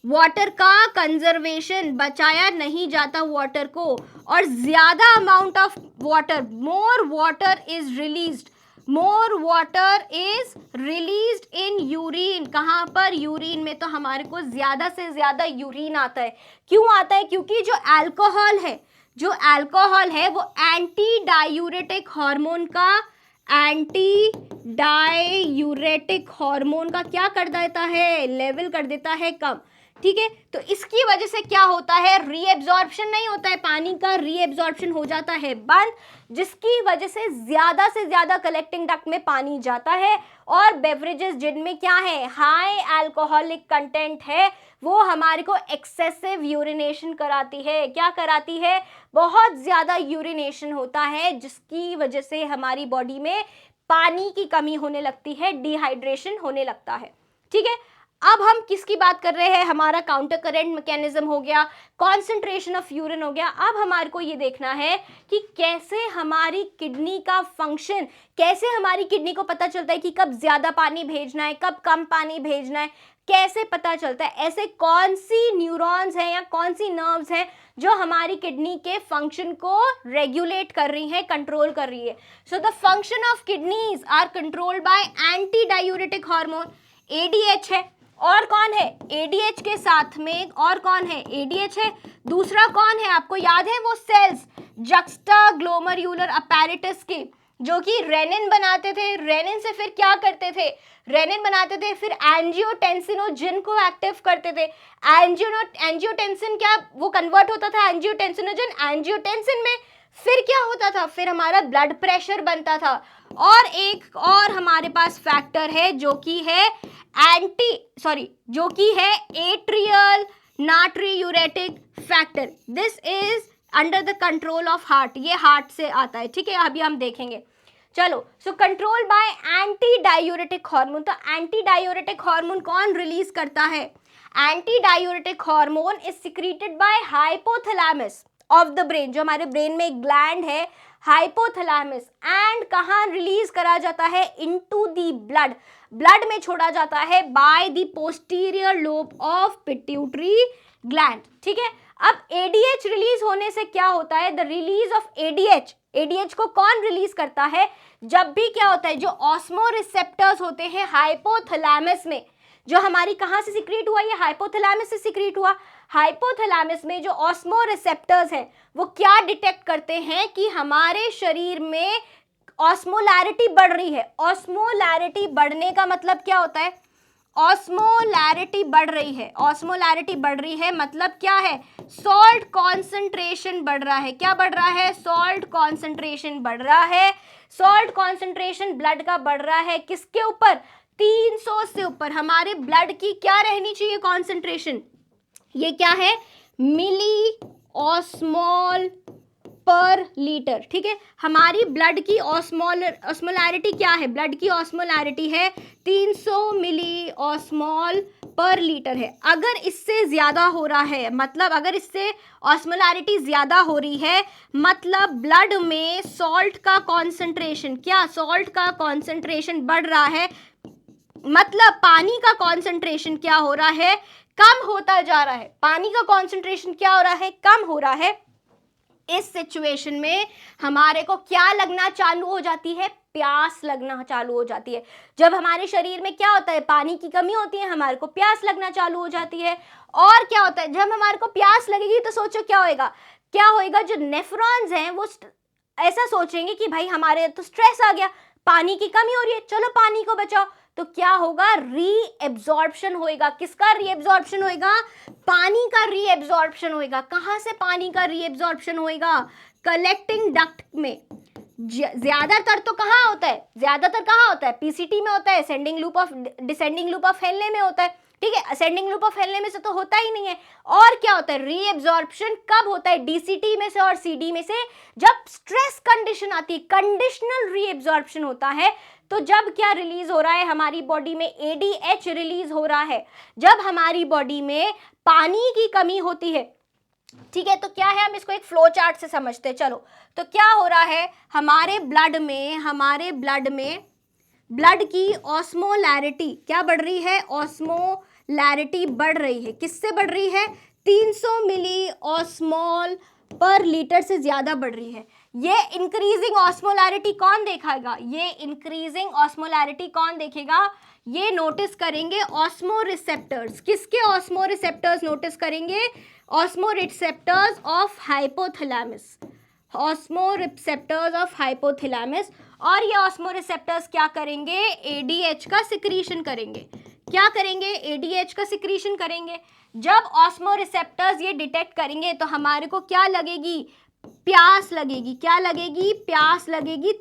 वाटर का कंजर्वेशन, बचाया नहीं जाता वाटर को, और ज्यादा amount of water, more water is released, more water is released in urine. कहाँ पर, यूरिन में। तो हमारे को ज्यादा से ज्यादा यूरिन आता है। क्यों आता है, क्योंकि जो अल्कोहल है, जो अल्कोहल है वो एंटी डायूरेटिक हार्मोन का, एंटी डायूरेटिक हार्मोन का क्या कर देता है, लेवल कर देता है कम। ठीक है, तो इसकी वजह से क्या होता है, रीएब्जॉर्प्शन नहीं होता है, पानी का रीएब्जॉर्प्शन हो जाता है बंद, जिसकी वजह से ज्यादा कलेक्टिंग डक्ट में पानी जाता है, और बेवरेजेस जिनमें क्या है, हाई अल्कोहलिक कंटेंट है, वो हमारे को एक्सेसिव यूरिनेशन कराती है। क्या कराती है, बहुत ज्यादा यूरिनेशन होता है, जिसकी वजह से हमारी बॉडी में पानी की कमी होने लगती है, डिहाइड्रेशन होने लगता है। ठीक है, अब हम किसकी बात कर रहे हैं, हमारा काउंटर करेंट मैकेनिज्म हो गया, कॉन्सेंट्रेशन ऑफ यूरिन हो गया। अब हमारे को ये देखना है कि कैसे हमारी किडनी का फंक्शन, कैसे हमारी किडनी को पता चलता है कि कब ज्यादा पानी भेजना है, कब कम पानी भेजना है, कैसे पता चलता है, ऐसे कौन सी न्यूरॉन्स हैं या कौन सी नर्व्स हैं जो हमारी किडनी के फंक्शन को रेगुलेट कर रही है, कंट्रोल कर रही है। So the function of kidneys are controlled by anti diuretic hormone, ADH है। और कौन है, एडीएच के साथ में और कौन है, एडीएच है, दूसरा कौन है, आपको याद है वो सेल्स जक्स्टा ग्लोमेरुलर अपैरेटस के, जो कि रेनिन बनाते थे, रेनिन से फिर क्या करते थे, रेनिन बनाते थे, फिर एंजियोटेंसिनोजन को एक्टिव करते थे। एंजियोटेंसिन क्या, वो कन्वर्ट होता था एंजियोटेंसिनोजन, एंजियोटेंसिन में फिर क्या होता था, फिर हमारा ब्लड प्रेशर बनता था। और एक और हमारे पास फैक्टर है जो कि है atrial natriuretic factor. This is under the control of heart, ये हार्ट से आता है। ठीक है, अभी हम देखेंगे। चलो, so control by anti diuretic hormone. तो एंटी डायूरेटिक हार्मोन कौन रिलीज करता है, anti diuretic hormone is secreted by hypothalamus of the brain, जो हमारे ब्रेन में एक ग्लैंड है हाइपोथैलेमस, एंड कहाँ रिलीज करा जाता है, इनटू दी ब्लड, ब्लड में छोड़ा जाता है by the posterior lobe of pituitary gland. ठीक है, अब एडीएच रिलीज होने से क्या होता है, the release of ADH, ADH को कौन रिलीज करता है, जब भी क्या होता है, जो ऑस्मो रिसेप्टर्स होते हैं हाइपोथैलेमस में, जो हमारी कहाँ से सिक्रीट हुआ, ये हाइपोथैलेमस से सिक्रीट हुआ। हाइपोथैलेमस में जो ऑस्मो रिसेप्टर्स हैं वो क्या डिटेक्ट करते हैं कि हमारे शरीर में ऑस्मोलैरिटी बढ़ रही है। ऑस्मोलैरिटी बढ़ने का मतलब क्या होता है, ऑस्मोलैरिटी बढ़ रही है, ऑस्मोलैरिटी बढ़ रही है मतलब क्या है, सॉल्ट कॉन्सेंट्रेशन बढ़ रहा है। क्या बढ़ रहा है, सॉल्ट कॉन्सेंट्रेशन बढ़ रहा है। सॉल्ट कॉन्सेंट्रेशन ब्लड का बढ़ रहा है, किसके ऊपर, 300 से ऊपर। हमारे ब्लड की क्या रहनी चाहिए कॉन्सेंट्रेशन, ये क्या है, मिली ऑस्मोल पर लीटर। ठीक है, हमारी ब्लड की ऑस्मोलैरिटी क्या है, ब्लड की ऑस्मोलैरिटी है 300 मिली ऑस्मोल पर लीटर है। अगर इससे ज़्यादा हो रहा है, मतलब अगर इससे ऑस्मोलैरिटी ज़्यादा हो रही है, मतलब ब्लड में सॉल्ट का कॉन्सेंट्रेशन, क्या सॉल्ट का कॉन्सेंट्रेशन बढ़ रहा है, मतलब पानी का कॉन्सेंट्रेशन क्या हो रहा है, कम होता जा रहा है। पानी का कॉन्सेंट्रेशन क्या हो रहा है, कम हो रहा है। इस सिचुएशन में हमारे को क्या लगना चालू हो जाती है, प्यास लगना चालू हो जाती है। जब हमारे शरीर में क्या होता है, पानी की कमी होती है, हमारे को प्यास लगना चालू हो जाती है। और क्या होता है, जब हमारे को प्यास लगेगी तो सोचो क्या होएगा, जो नेफ्रॉन्स हैं वो ऐसा सोचेंगे कि भाई हमारे तो स्ट्रेस आ गया, पानी की कमी हो रही है, चलो पानी को बचाओ। तो क्या होगा, रीएब्जॉर्प्शन होएगा। किसका रीएब्जॉर्प्शन होएगा, पानी का रीएब्जॉर्प्शन होएगा। कहां से पानी का रीएब्जॉर्प्शन होएगा, कलेक्टिंग डक्ट में। ज्यादातर तो कहाँ होता है, पीसीटी में होता है, डिसेंडिंग लूप ऑफ हेनले में होता है, ठीक है। असेंडिंग लूप ऑफ हेनले में से तो होता ही नहीं है। और क्या होता है, रीएब्जॉर्प्शन कब होता है, डीसीटी में से और सीडी में से, जब स्ट्रेस कंडीशन आती है, कंडीशनल रीएब्जॉर्प्शन होता है। तो जब क्या रिलीज हो रहा है हमारी बॉडी में, एडीएच रिलीज हो रहा है, जब हमारी बॉडी में पानी की कमी होती है, ठीक है। तो क्या है, हम इसको एक फ्लो चार्ट से समझते हैं। चलो, तो क्या हो रहा है, हमारे ब्लड में ब्लड की ऑस्मोलैरिटी क्या बढ़ रही है, ऑस्मोलैरिटी बढ़ रही है। किससे बढ़ रही है, 300 मिली ऑस्मोल पर लीटर से ज्यादा बढ़ रही है। ये इंक्रीजिंग ऑस्मोलैरिटी कौन देखेगा, ये नोटिस करेंगे ऑस्मोरिसेप्टर्स। किसके ऑस्मोरिसेप्टर्स नोटिस करेंगे, ऑस्मोरिसेप्टर्स ऑफ हाइपोथैलेमस। और ये ऑस्मोरिसेप्टर्स क्या करेंगे, एडीएच का सिक्रीशन करेंगे। एडीएच का सिक्रीशन करेंगे। जब ऑस्मोरिसेप्टर्स ये डिटेक्ट करेंगे तो हमारे को क्या लगेगी, प्यास लगेगी,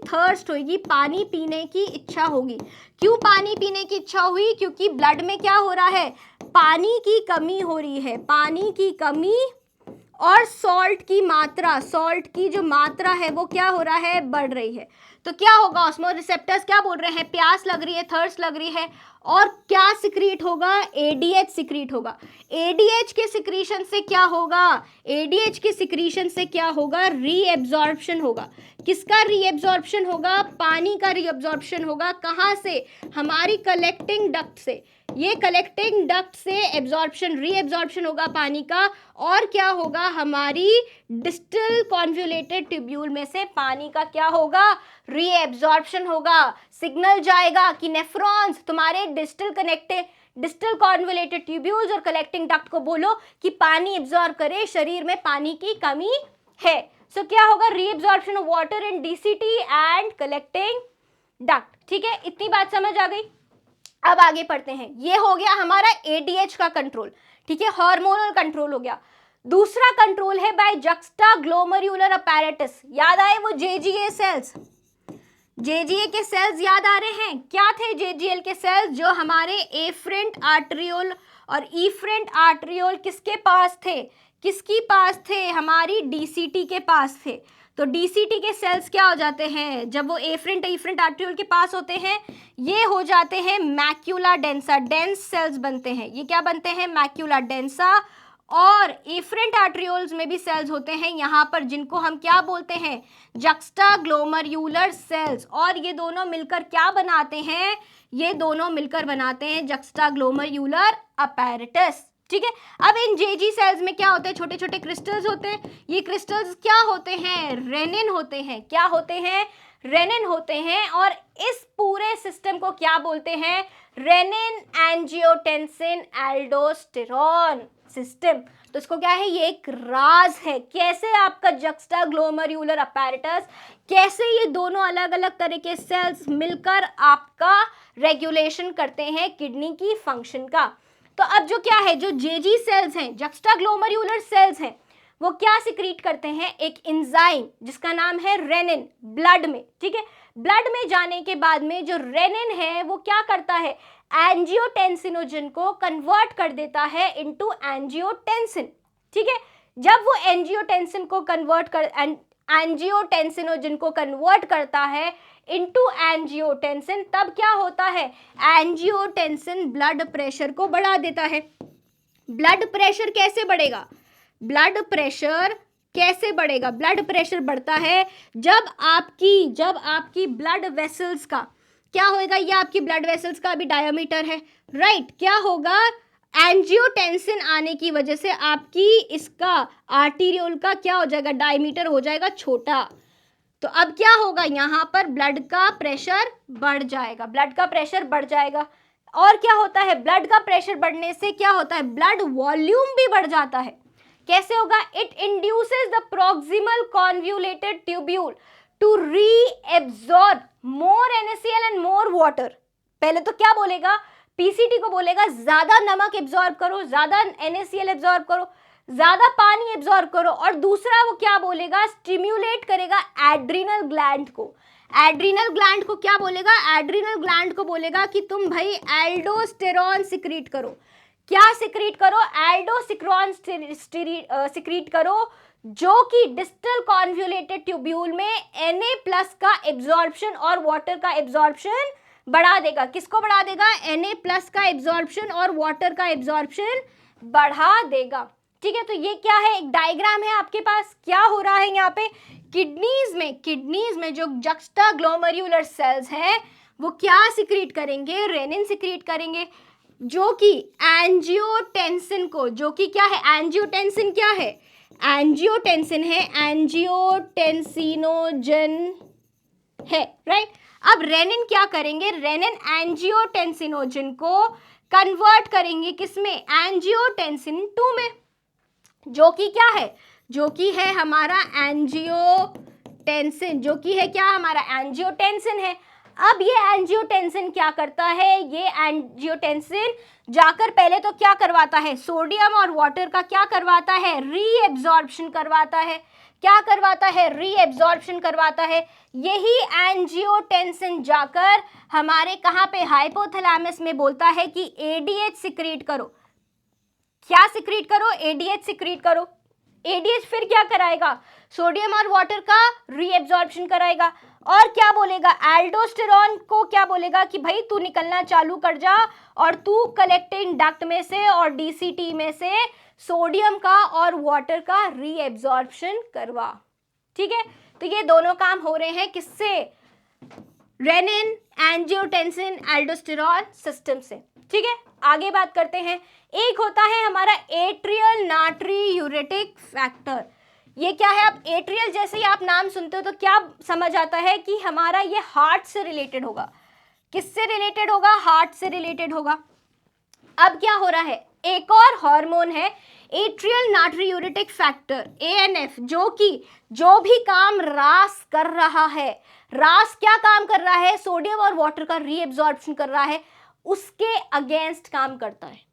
थर्स्ट होगी, पानी पीने की इच्छा होगी। क्यों पानी पीने की इच्छा हुई, क्योंकि ब्लड में क्या हो रहा है, पानी की कमी हो रही है, पानी की कमी। और सॉल्ट की जो मात्रा है वो क्या हो रहा है, बढ़ रही है। तो क्या होगा, ऑस्मोरिसेप्टर्स क्या बोल रहे हैं, प्यास लग रही है, थर्स्ट लग रही है, और क्या सिक्रीट होगा, एडीएच सिक्रीट होगा। एडीएच के सिक्रीशन से क्या होगा, रीएब्जॉर्प्शन होगा। किसका रीएब्जॉर्प्शन होगा, पानी का रीएब्जॉर्प्शन होगा। कहाँ से, हमारी कलेक्टिंग डक्ट से। ये कलेक्टिंग डक्ट से रीएब्जॉर्प्शन होगा पानी का। और क्या होगा, हमारी डिस्टल कॉन्वोल्यूटेड ट्यूब्यूल में से पानी का क्या होगा, रीएब्जॉर्प्शन होगा। सिग्नल जाएगा कि नेफ्रॉन्स तुम्हारे डिस्टल कॉन्वोल्यूटेड ट्यूब्यूल्स और कलेक्टिंग डक्ट को बोलो कि पानी एब्जॉर्ब करे, शरीर में पानी की कमी है। सो क्या होगा, reabsorption of water in DCT and collecting duct. ठीक है, इतनी बात समझ आ गई। अब आगे पढ़ते हैं। ये हो गया हमारा एडीएच का कंट्रोल, ठीक है, हार्मोनल कंट्रोल हो गया। दूसरा कंट्रोल है बाय जक्स्टाग्लोमेरुलर अपैरेटस। याद आए वो जेजीए सेल्स, जेजीए के सेल्स याद आ रहे हैं, क्या थे जेजीएल के सेल्स, जो हमारे एफरेंट आर्टरियोल और इफरेंट आर्टरियोल किसके पास थे, हमारी डीसीटी के पास थे। तो डीसीटी के सेल्स क्या हो जाते हैं, जब वो एफरेंट आर्टरियोल के पास होते हैं, ये हो जाते हैं मैक्यूला डेंसा, डेंस सेल्स बनते हैं। ये क्या बनते हैं, मैक्यूला डेंसा। और एफरेंट आर्टरियोल्स में भी सेल्स होते हैं यहाँ पर, जिनको हम क्या बोलते हैं, जक्स्टाग्लोमेरुलर सेल्स। और ये दोनों मिलकर क्या बनाते हैं, ये दोनों मिलकर बनाते हैं जक्स्टाग्लोमेरुलर अपैरेटस। ठीक है, अब इन जेजी सेल्स में क्या होते हैं, छोटे छोटे क्रिस्टल्स होते हैं। ये क्रिस्टल्स क्या होते हैं, रेनिन होते हैं। क्या होते हैं, रेनिन होते हैं। और इस पूरे सिस्टम को क्या बोलते हैं, रेनिन एंजियोटेंसिन एल्डोस्टेरॉन सिस्टम। तो इसको क्या है, ये एक राज है, कैसे आपका जक्स्टाग्लोमेरुलर अपैरेटस, कैसे ये दोनों अलग अलग तरह के सेल्स मिलकर आपका रेगुलेशन करते हैं किडनी की फंक्शन का। तो अब जो क्या है, जो जेजी सेल्स हैं, जक्स्टाग्लोमेरुलर सेल्स हैं, वो क्या सिक्रीट करते हैं, एक एंजाइम जिसका नाम है रेनिन, ब्लड में। ठीक है, ब्लड में जाने के बाद में जो रेनिन है वो क्या करता है, एंजियोटेंसिनोजन को कन्वर्ट कर देता है इनटू एंजियोटेंसिन। ठीक है, जब वो एंजियोटेंसिनोजन को कन्वर्ट करता है इनटू एंजियोटेंसिन, तब क्या होता है, एंजियोटेंसिन ब्लड प्रेशर को बढ़ा देता है। ब्लड प्रेशर कैसे बढ़ेगा, ब्लड प्रेशर बढ़ता है जब आपकी ब्लड वेसल्स का क्या होएगा, ये आपकी ब्लड वेसल्स का भी डायमीटर है, राइट। क्या होगा, एंजियोटेंसिन आने की वजह से आपकी इसका आर्टीरियोल का क्या हो जाएगा, डायमीटर हो जाएगा छोटा। तो अब क्या होगा, यहाँ पर ब्लड का प्रेशर बढ़ जाएगा, ब्लड का प्रेशर बढ़ जाएगा। और क्या होता है, ब्लड का प्रेशर बढ़ने से क्या होता है, ब्लड वॉल्यूम भी बढ़ जाता है। कैसे होगा, it induces the proximal convoluted tubule to reabsorb more NaCl and more water. पहले तो क्या बोलेगा, पीसीटी को बोलेगा ज्यादा नमक एब्जॉर्ब करो, ज्यादा NaCl एब्जॉर्ब करो, ज्यादा पानी एब्जॉर्ब करो। और दूसरा वो क्या बोलेगा, स्टिम्युलेट करेगा एड्रिनल ग्लैंड को। एड्रिनल ग्लैंड को क्या बोलेगा, एड्रिनल ग्लैंड को बोलेगा कि तुम भाई एल्डोस्टेरॉन सिक्रीट करो। क्या सिक्रीट करो, एल्डोस्टेरॉन सिक्रीट करो, जो कि डिस्टल कॉन्वोल्यूटेड ट्यूब्यूल में Na+ का एब्जॉर्प्शन और वाटर का एब्जॉर्प्शन बढ़ा देगा। किसको बढ़ा देगा, Na+ का एब्जॉर्प्शन और वाटर का एब्जॉर्प्शन बढ़ा देगा। ठीक है, तो ये क्या है, एक डायग्राम है आपके पास। क्या हो रहा है यहाँ पे, किडनीज में जो जक्स्टा ग्लोमेरुलर सेल्स हैं वो क्या सिक्रीट करेंगे, रेनिन सिक्रीट करेंगे, जो कि एंजियोटेंसिन को, जो कि क्या है, एंजियोटेंसिन क्या है, एंजियोटेंसिन है, एंजियोटेंसिनोजन है, राइट। अब रेनिन क्या करेंगे, रेनिन एंजियोटेंसिनोजन को कन्वर्ट करेंगे किसमें, एंजियोटेंसिन 2 में, जो कि क्या है, जो कि है हमारा एंजियोटेंसिन, जो कि है क्या हमारा एंजियोटेंसिन है। अब ये एंजियोटेंसिन क्या करता है, ये एंजियोटेंसिन जाकर पहले तो क्या करवाता है, सोडियम और वाटर का क्या करवाता है, रीएब्जॉर्प्शन करवाता है। क्या करवाता है, रीएब्जॉर्प्शन करवाता है। यही एंजियोटेंसिन जाकर हमारे कहाँ पे, हाइपोथैलेमस में बोलता है कि ADH सिक्रीट करो। क्या सिक्रीट करो, ADH सिक्रीट करो। ADH फिर क्या कराएगा, सोडियम और वाटर का रीएब्जॉर्प्शन कराएगा। और क्या बोलेगा, एल्डोस्टेरॉन को क्या बोलेगा कि भाई तू निकलना चालू कर जा और तू कलेक्टिंग डक्ट में से और DCT में से सोडियम का और वाटर का रीएब्जॉर्प्शन करवा। ठीक है, तो ये दोनों काम हो रहे हैं किससे, रेनिन, एंजियोटेंसिन, एल्डोस्टेरॉन सिस्टम से। ठीक है, आगे बात करते हैं। एक होता है हमारा एट्रियल नाट्रियूरेटिक फैक्टर। ये क्या है, अब एट्रियल जैसे ही आप नाम सुनते हो तो क्या समझ आता है कि हमारा ये हार्ट से रिलेटेड होगा। किससे रिलेटेड होगा, हार्ट से रिलेटेड होगा। अब क्या हो रहा है, एक और हार्मोन है एट्रियल नाट्रियूरेटिक फैक्टर ANF, जो कि जो भी काम रास कर रहा है, रास क्या काम कर रहा है, सोडियम और वाटर का रीएब्जॉर्प्शन कर रहा है, उसके अगेंस्ट काम करता है।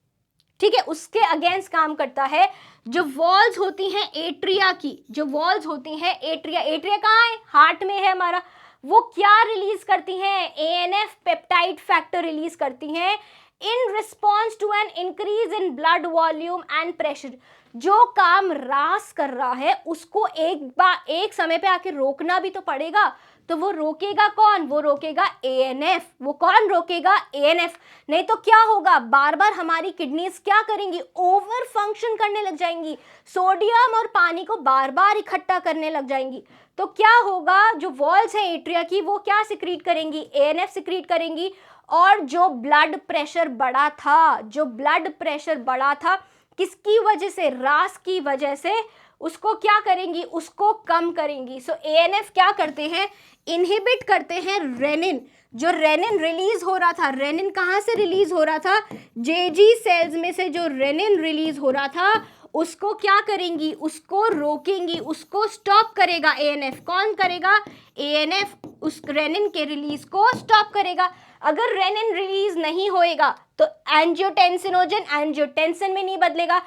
ठीक है, उसके अगेंस्ट काम करता है। जो वॉल्स होती हैं एट्रिया की, जो वॉल्स होती हैं एट्रिया, एट्रिया कहाँ है, हार्ट में है हमारा, वो क्या रिलीज करती हैं, ANF पेप्टाइड फैक्टर रिलीज करती हैं in response to an increase in blood volume and pressure. जो काम रास कर रहा है उसको एक समय पे आके रोकना भी तो पड़ेगा, तो वो रोकेगा कौन, वो रोकेगा ANF। वो कौन रोकेगा, ANF। नहीं तो क्या होगा, बार बार हमारी किडनीज क्या करेंगी, ओवर फंक्शन करने लग जाएंगी, सोडियम और पानी को बार बार इकट्ठा करने लग जाएंगी। तो क्या होगा, जो वॉल्स हैं एट्रिया की वो क्या सिक्रीट करेंगी, ANF सिक्रीट करेंगी। और जो ब्लड प्रेशर बढ़ा था, जो ब्लड प्रेशर बढ़ा था किसकी वजह से, रास की वजह से, उसको क्या करेंगी, उसको कम करेंगी। सो ANF क्या करते हैं, इनहिबिट करते हैं रेनिन। जो रेनिन रिलीज हो रहा था, रेनिन कहाँ से रिलीज हो रहा था, JG सेल्स में से जो रेनिन रिलीज हो रहा था उसको क्या करेंगी, उसको रोकेंगी, उसको स्टॉप करेगा ANF। कौन करेगा, ANF उस रेनिन के रिलीज को स्टॉप करेगा। अगर रेनिन रिलीज नहीं होएगा तो एंजियोटेंसिनोजन एंजियोटेंसिन में नहीं बदलेगा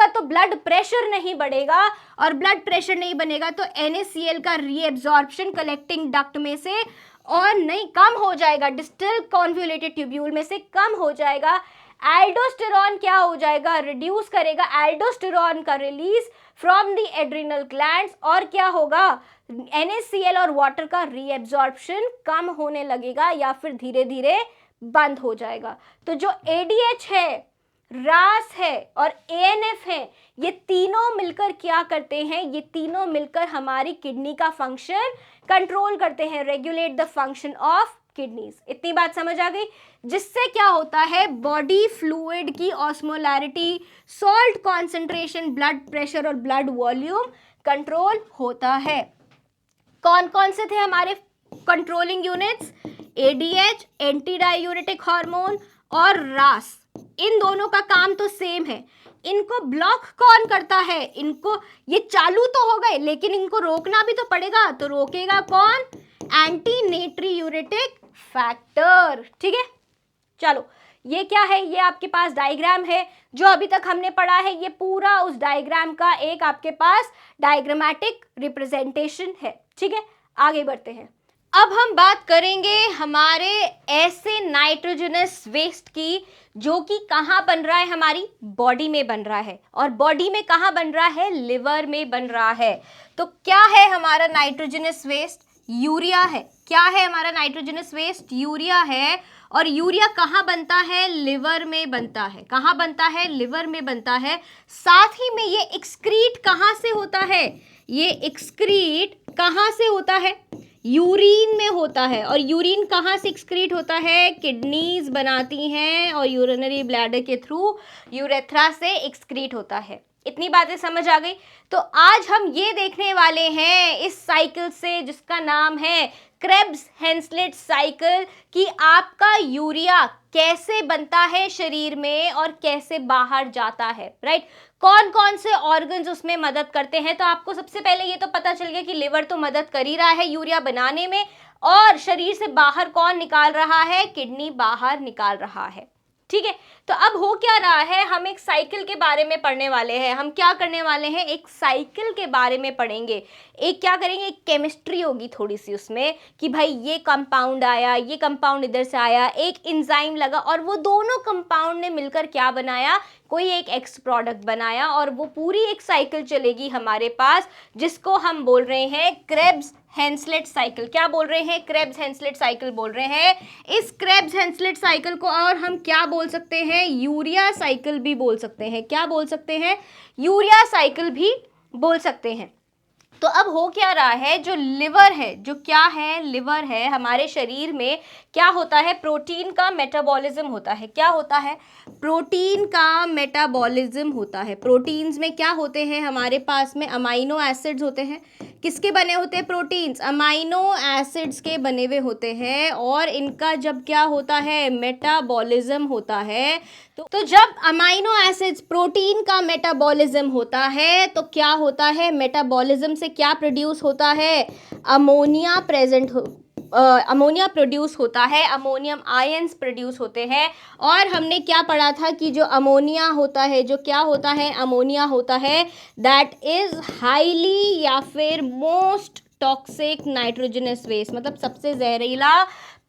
तो ब्लड प्रेशर नहीं बढ़ेगा, और ब्लड प्रेशर नहीं बनेगा तो NaCl का रीएब्जॉर्प्शन कलेक्टिंग डक्ट में से और नहीं कम हो जाएगा, डिस्टल कॉन्वोल्यूटेड ट्यूब्यूल में से कम हो जाएगा। एल्डोस्टेरॉन क्या हो जाएगा, रिड्यूस करेगा एल्डोस्टेरॉन का release from the adrenal glands, और क्या होगा, NaCl और वाटर का रीएब्जॉर्प्शन कम होने लगेगा या फिर धीरे धीरे बंद हो जाएगा। तो जो ADH है, रास है और ANF है, ये तीनों मिलकर क्या करते हैं, ये तीनों मिलकर हमारी किडनी का फंक्शन कंट्रोल करते हैं, regulate the function of kidneys. इतनी बात समझ आ गई। जिससे क्या होता है, बॉडी फ्लूइड की osmolarity, salt concentration, blood pressure और ब्लड वॉल्यूम कंट्रोल होता है। कौन कौन से थे हमारे controlling units? ADH, anti diuretic hormone, और रास। इन दोनों का काम तो सेम है। इनको ब्लॉक कौन करता है? इनको, ये चालू तो हो गए लेकिन इनको रोकना भी तो पड़ेगा, तो रोकेगा कौन? Anti natriuretic factor. ठीक है, चलो ये क्या है? ये आपके पास डायग्राम है जो अभी तक हमने पढ़ा है, ये पूरा उस डायग्राम का एक आपके पास डायग्रामेटिक रिप्रेजेंटेशन है। ठीक है, आगे बढ़ते हैं। अब हम बात करेंगे हमारे ऐसे नाइट्रोजनस वेस्ट की जो कि कहाँ बन रहा है? हमारी बॉडी में बन रहा है। और बॉडी में कहाँ बन रहा है? लिवर में बन रहा है। तो क्या है हमारा नाइट्रोजनस वेस्ट? यूरिया है। क्या है हमारा नाइट्रोजनस वेस्ट? यूरिया है। और यूरिया कहाँ बनता है? लिवर में बनता है। कहाँ बनता है? लिवर में बनता है। साथ ही में ये एक्सक्रीट कहाँ से होता है? ये एक्सक्रीट कहाँ से होता है? यूरिन में होता है। और यूरिन कहाँ से एक्सक्रीट होता है? किडनीज बनाती हैं और यूरिनरी ब्लैडर के थ्रू यूरेथ्रा से एक्सक्रीट होता है। इतनी बातें समझ आ गई? तो आज हम ये देखने वाले हैं इस साइकिल से जिसका नाम है क्रेब्स हेंसलेट साइकिल, कि आपका यूरिया कैसे बनता है शरीर में और कैसे बाहर जाता है। राइट, कौन कौन से ऑर्गन्स उसमें मदद करते हैं? तो आपको सबसे पहले ये तो पता चल गया कि लिवर तो मदद कर ही रहा है यूरिया बनाने में, और शरीर से बाहर कौन निकाल रहा है? किडनी बाहर निकाल रहा है। ठीक है, तो अब हो क्या रहा है? हम एक साइकिल के बारे में पढ़ने वाले हैं। हम क्या करने वाले हैं? एक साइकिल के बारे में पढ़ेंगे। एक क्या करेंगे? एक केमिस्ट्री होगी थोड़ी सी उसमें, कि भाई ये कंपाउंड आया, ये कंपाउंड इधर से आया, एक एंजाइम लगा और वो दोनों कंपाउंड ने मिलकर क्या बनाया? कोई एक एक्स प्रोडक्ट बनाया, और वो पूरी एक साइकिल चलेगी हमारे पास, जिसको हम बोल रहे हैं क्रेब्स हेंसलेट साइकिल। क्या बोल रहे हैं? क्रेब्स हेंसलेट साइकिल बोल रहे हैं। इस क्रेब्स हेंसलेट साइकिल को और हम क्या बोल सकते हैं? यूरिया साइकिल भी बोल सकते हैं। क्या बोल सकते हैं? यूरिया साइकिल भी बोल सकते हैं। तो अब हो क्या रहा है? जो लिवर है, जो क्या है? लिवर है। हमारे शरीर में क्या होता है? प्रोटीन का मेटाबॉलिज्म होता है। क्या होता है? प्रोटीन का मेटाबॉलिज्म होता है। प्रोटीन्स में क्या होते हैं? हमारे पास में अमाइनो एसिड्स होते हैं। किसके बने होते हैं प्रोटीन्स? अमाइनो एसिड्स के बने हुए होते हैं। और इनका जब क्या होता है? मेटाबॉलिज्म होता है। तो जब अमाइनो एसिड्स, प्रोटीन का मेटाबॉलिज्म होता है तो क्या होता है? मेटाबॉलिज्म से क्या प्रोड्यूस होता है? अमोनिया अमोनिया प्रोड्यूस होता है। अमोनियम आयंस प्रोड्यूस होते हैं। और हमने क्या पढ़ा था कि जो अमोनिया होता है, जो क्या होता है? अमोनिया होता है दैट इज हाईली या फिर मोस्ट टॉक्सिक नाइट्रोजनस वेस्ट। मतलब सबसे जहरीला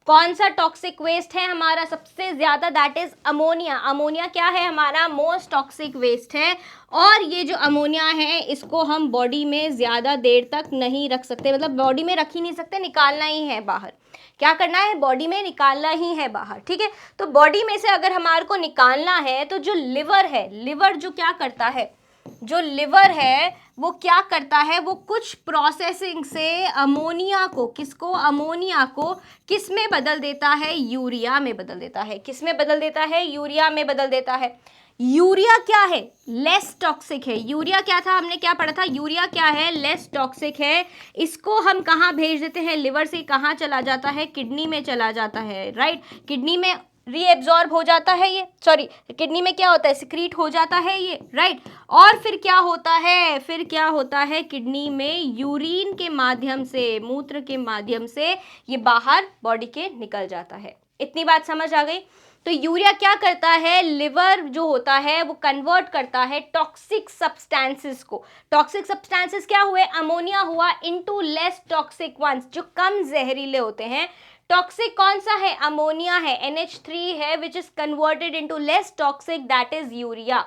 कौन सा टॉक्सिक वेस्ट है हमारा? सबसे ज्यादा, दैट इज अमोनिया। अमोनिया क्या है? हमारा मोस्ट टॉक्सिक वेस्ट है। और ये जो अमोनिया है इसको हम बॉडी में ज़्यादा देर तक नहीं रख सकते, मतलब बॉडी में रख ही नहीं सकते, निकालना ही है बाहर। क्या करना है? बॉडी में निकालना ही है बाहर। ठीक है, तो बॉडी में से अगर हमारे को निकालना है तो जो लिवर है, लिवर जो क्या करता है? जो लिवर है वो क्या करता है? वो कुछ प्रोसेसिंग से अमोनिया को, किसको? अमोनिया को किस में बदल देता है? यूरिया में बदल देता है। किस में बदल देता है? यूरिया में बदल देता है। यूरिया क्या है? लेस टॉक्सिक है। यूरिया क्या था? हमने क्या पढ़ा था? यूरिया क्या है? लेस टॉक्सिक है। इसको हम कहाँ भेज देते हैं? लिवर से कहाँ चला जाता है? किडनी में चला जाता है। राइट, किडनी में रीएब्जॉर्ब हो जाता है ये, सॉरी, किडनी में क्या होता है? सिक्रीट हो जाता है ये। राइट, और फिर क्या होता है? फिर क्या होता है? किडनी में यूरिन के माध्यम से, मूत्र के माध्यम से ये बाहर बॉडी के निकल जाता है। इतनी बात समझ आ गई? तो यूरिया क्या करता है? लिवर जो होता है वो कन्वर्ट करता है टॉक्सिक सब्सटेंसेस को। टॉक्सिक सब्सटेंसेस क्या हुए? अमोनिया हुआ, इनटू लेस टॉक्सिक वंस, जो कम जहरीले होते हैं। टॉक्सिक कौन सा है? अमोनिया है, NH3 है, which is converted into less toxic, that is urea.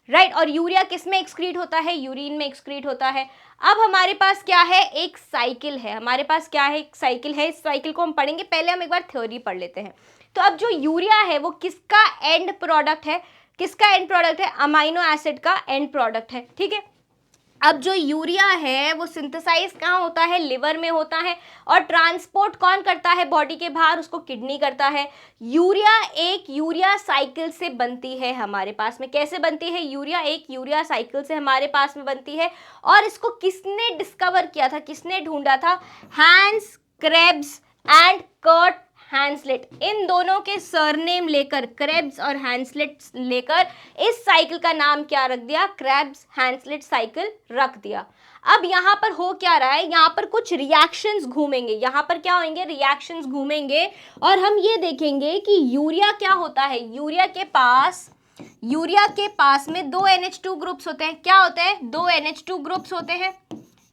Right, और यूरिया किस में एक्सक्रीट होता है? यूरिन में एक्सक्रीट होता है। अब हमारे पास क्या है? एक साइकिल है। हमारे पास क्या है? एक साइकिल है। इस साइकिल को हम पढ़ेंगे, पहले हम एक बार थ्योरी पढ़ लेते हैं। तो अब जो यूरिया है वो किसका एंड प्रोडक्ट है? किसका एंड प्रोडक्ट है? अमाइनो एसिड का एंड प्रोडक्ट है। ठीक है, अब जो यूरिया है वो सिंथेसाइज कहाँ होता है, लिवर में होता है, और ट्रांसपोर्ट कौन करता है बॉडी के बाहर, उसको किडनी करता है। यूरिया एक यूरिया साइकिल से बनती है हमारे पास में। कैसे बनती है यूरिया, एक यूरिया साइकिल से हमारे पास में बनती है। और इसको किसने डिस्कवर किया था, किसने ढूंढा था, हैंस क्रेब्स एंड कर्ट हैंसलेट। इन दोनों के सरनेम लेकर, क्रेब्स और हैंसलेट लेकर, इस साइकिल का नाम क्या रख दिया, क्रेब्स हैंसलेट साइकिल रख दिया। अब यहाँ पर हो क्या रहा है, यहाँ पर कुछ रिएक्शंस घूमेंगे, यहाँ पर क्या होंगे, रिएक्शंस घूमेंगे, और हम ये देखेंगे कि यूरिया क्या होता है। यूरिया के पास में दो NH2 ग्रुप्स होते हैं। क्या होते हैं, दो NH2 ग्रुप्स होते हैं,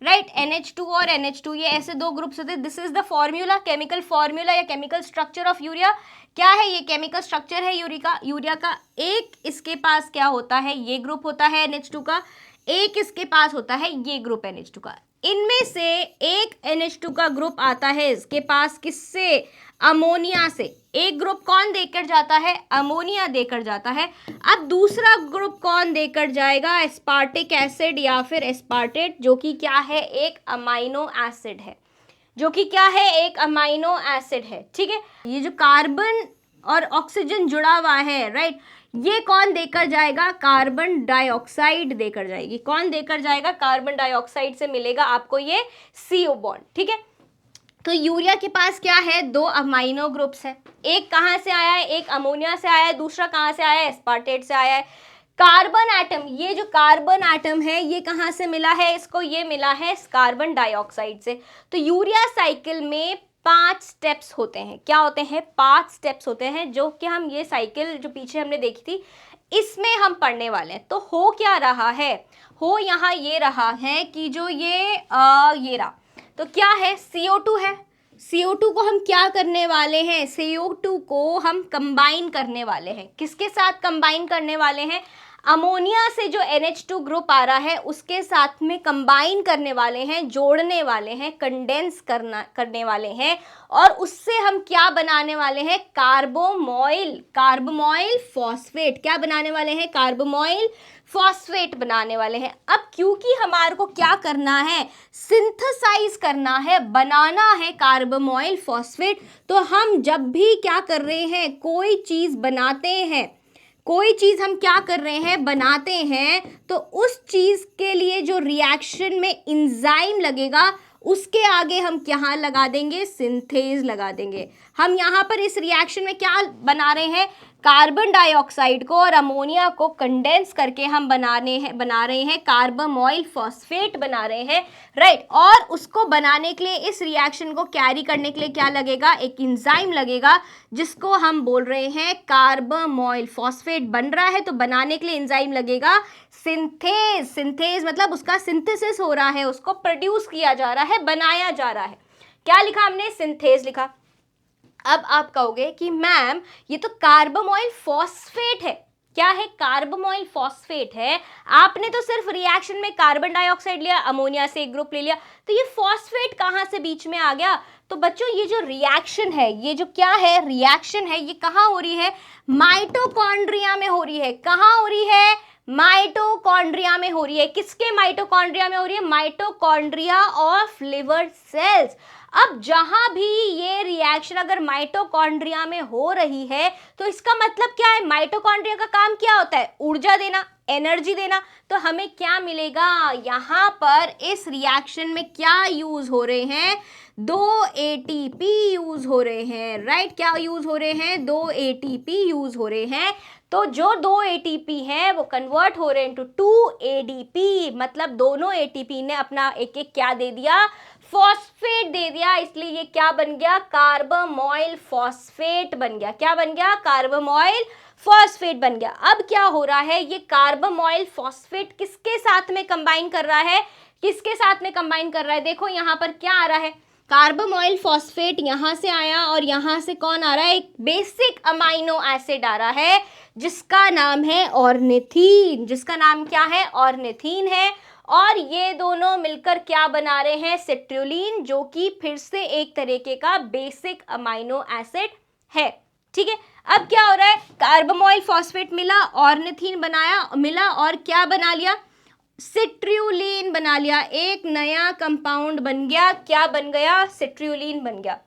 राइट, NH2 और NH2, ये ऐसे दो ग्रुप्स होते हैं। This is the formula, chemical formula या केमिकल स्ट्रक्चर ऑफ यूरिया। क्या है ये, केमिकल स्ट्रक्चर है यूरिया का। एक इसके पास क्या होता है, ये ग्रुप होता है NH2 का, एक इसके पास होता है ये ग्रुप NH2 का। इनमें से एक NH2 का ग्रुप आता है इसके पास, किससे, अमोनिया से। एक ग्रुप कौन देकर जाता है, अमोनिया देकर जाता है। अब दूसरा ग्रुप कौन देकर जाएगा, एस्पार्टिक एसिड या फिर एस्पार्टेट, जो कि क्या है, एक अमाइनो एसिड है, जो कि क्या है, एक अमाइनो एसिड है। ठीक है, ये जो कार्बन और ऑक्सीजन जुड़ा हुआ है, राइट, ये कौन देकर जाएगा, कार्बन डाइऑक्साइड देकर जाएगी। कौन देकर जाएगा, कार्बन डाइऑक्साइड से मिलेगा आपको ये CO बॉन्ड। ठीक है, तो यूरिया के पास क्या है, दो अमाइनो ग्रुप्स है। एक कहाँ से आया है, एक अमोनिया से आया है, दूसरा कहाँ से आया है, एस्पार्टेट से आया है। कार्बन एटम, ये जो कार्बन एटम है ये कहाँ से मिला है इसको, ये मिला है कार्बन डाइऑक्साइड से। तो यूरिया साइकिल में 5 स्टेप्स होते हैं। क्या होते हैं, 5 स्टेप्स होते हैं, जो कि हम ये साइकिल जो पीछे हमने देखी थी इसमें हम पढ़ने वाले हैं। तो हो क्या रहा है, हो यहाँ ये रहा है कि जो ये रहा, तो क्या है, CO2 है। CO2 को हम क्या करने वाले हैं, CO2 को हम कंबाइन करने वाले हैं। किसके साथ कंबाइन करने वाले हैं, अमोनिया से जो NH2 ग्रुप आ रहा है उसके साथ में कंबाइन करने वाले हैं, जोड़ने वाले हैं, कंडेंस करने वाले हैं, और उससे हम क्या बनाने वाले हैं, कार्बोमोइल फॉस्फेट। क्या बनाने वाले हैं, कार्बोमोइल फॉस्फेट बनाने वाले हैं। अब क्योंकि हमारे को क्या करना है, सिंथेसाइज करना है, बनाना है कार्बोमोइल फॉस्फेट, तो हम जब भी क्या कर रहे हैं, कोई चीज़ बनाते हैं, कोई चीज़ हम क्या कर रहे हैं, बनाते हैं, तो उस चीज़ के लिए जो रिएक्शन में एंजाइम लगेगा उसके आगे हम क्या लगा देंगे, सिंथेज लगा देंगे। हम यहाँ पर इस रिएक्शन में क्या बना रहे हैं, कार्बन डाइऑक्साइड को और अमोनिया को कंडेंस करके हम बना रहे हैं कार्बोमोइल फॉस्फेट बना रहे हैं, राइट। और उसको बनाने के लिए, इस रिएक्शन को कैरी करने के लिए क्या लगेगा, एक एंजाइम लगेगा, जिसको हम बोल रहे हैं कार्बोमोइल फॉस्फेट बन रहा है, तो बनाने के लिए एंजाइम लगेगा सिंथेज मतलब उसका सिंथेसिस हो रहा है, उसको प्रोड्यूस किया जा रहा है, बनाया जा रहा है। क्या लिखा हमने, सिंथेज लिखा। अब आप कहोगे कि मैम ये तो कार्बोमोइल फॉस्फेट है। क्या है, कार्बोमोइल फॉस्फेट है। आपने तो सिर्फ रिएक्शन में कार्बन डाइऑक्साइड लिया, अमोनिया से एक ग्रुप ले लिया, तो ये फॉस्फेट कहाँ से बीच में आ गया। तो बच्चों ये जो रिएक्शन है, ये जो क्या है, रिएक्शन है, ये कहाँ हो रही है, माइटोकॉन्ड्रिया में हो रही है। कहाँ हो रही है, माइटोकॉन्ड्रिया में हो रही है। किसके माइटोकॉन्ड्रिया में हो रही है, माइटोकॉन्ड्रिया ऑफ लिवर सेल्स। अब जहां भी ये रिएक्शन अगर माइटोकॉन्ड्रिया में हो रही है तो इसका मतलब क्या है, माइटोकॉन्ड्रिया का काम क्या होता है, ऊर्जा देना, एनर्जी देना। तो हमें क्या मिलेगा, यहाँ पर इस रिएक्शन में क्या यूज हो रहे हैं, 2 ATP यूज हो रहे हैं, राइट। क्या यूज हो रहे हैं, 2 ATP यूज हो रहे हैं। तो जो 2 ATP हैं वो कन्वर्ट हो रहे हैं इनटू 2 ADP, मतलब दोनों ATP ने अपना एक एक क्या दे दिया, फॉस्फेट दे दिया, इसलिए ये क्या बन गया, कार्बोमोइल फॉस्फेट बन गया। क्या बन गया, कार्बोमोइल फॉस्फेट बन गया। अब क्या हो रहा है, ये कार्बोमोइल फॉस्फेट किसके साथ में कंबाइन कर रहा है, किसके साथ में कंबाइन कर रहा है, देखो यहाँ पर क्या आ रहा है, कार्बोमोइल फॉस्फेट यहाँ से आया और यहाँ से कौन आ रहा है, एक बेसिक अमाइनो एसिड आ रहा है जिसका नाम है ऑर्निथीन। जिसका नाम क्या है, ऑर्निथीन है। और ये दोनों मिलकर क्या बना रहे हैं, सिट्रुलिन, जो कि फिर से एक तरीके का बेसिक अमाइनो एसिड है। ठीक है, अब क्या हो रहा है, कार्बोमोइल फॉस्फेट मिला, ऑर्निथीन बनाया, मिला और क्या बना लिया, सिट्रियोलिन बना लिया, एक नया कंपाउंड बन गया। क्या बन गया? सिट्रियोलिन बन गया।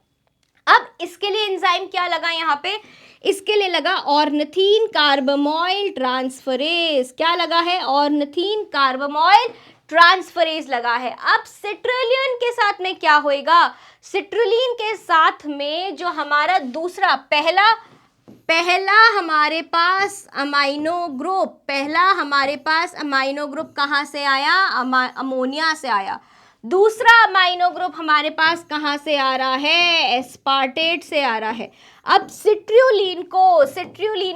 अब इसके लिए एंजाइम क्या लगा यहाँ पे? इसके लिए लगा ऑर्निथीन कार्बामोइल ट्रांसफरेज। क्या लगा है? ऑर्निथीन कार्बामोइल ट्रांसफरेज लगा है। अब सिट्रियोलिन के साथ में क्या होएगा? सिट्रियोलिन के साथ में जो हमारा दूसरा पहला हमारे पास अमाइनो ग्रुप कहाँ से आया? अमोनिया से आया। दूसरा अमाइनो ग्रुप हमारे पास कहाँ से आ रहा है? एस्पार्टेट से आ रहा है। अब सिट्रियोलिन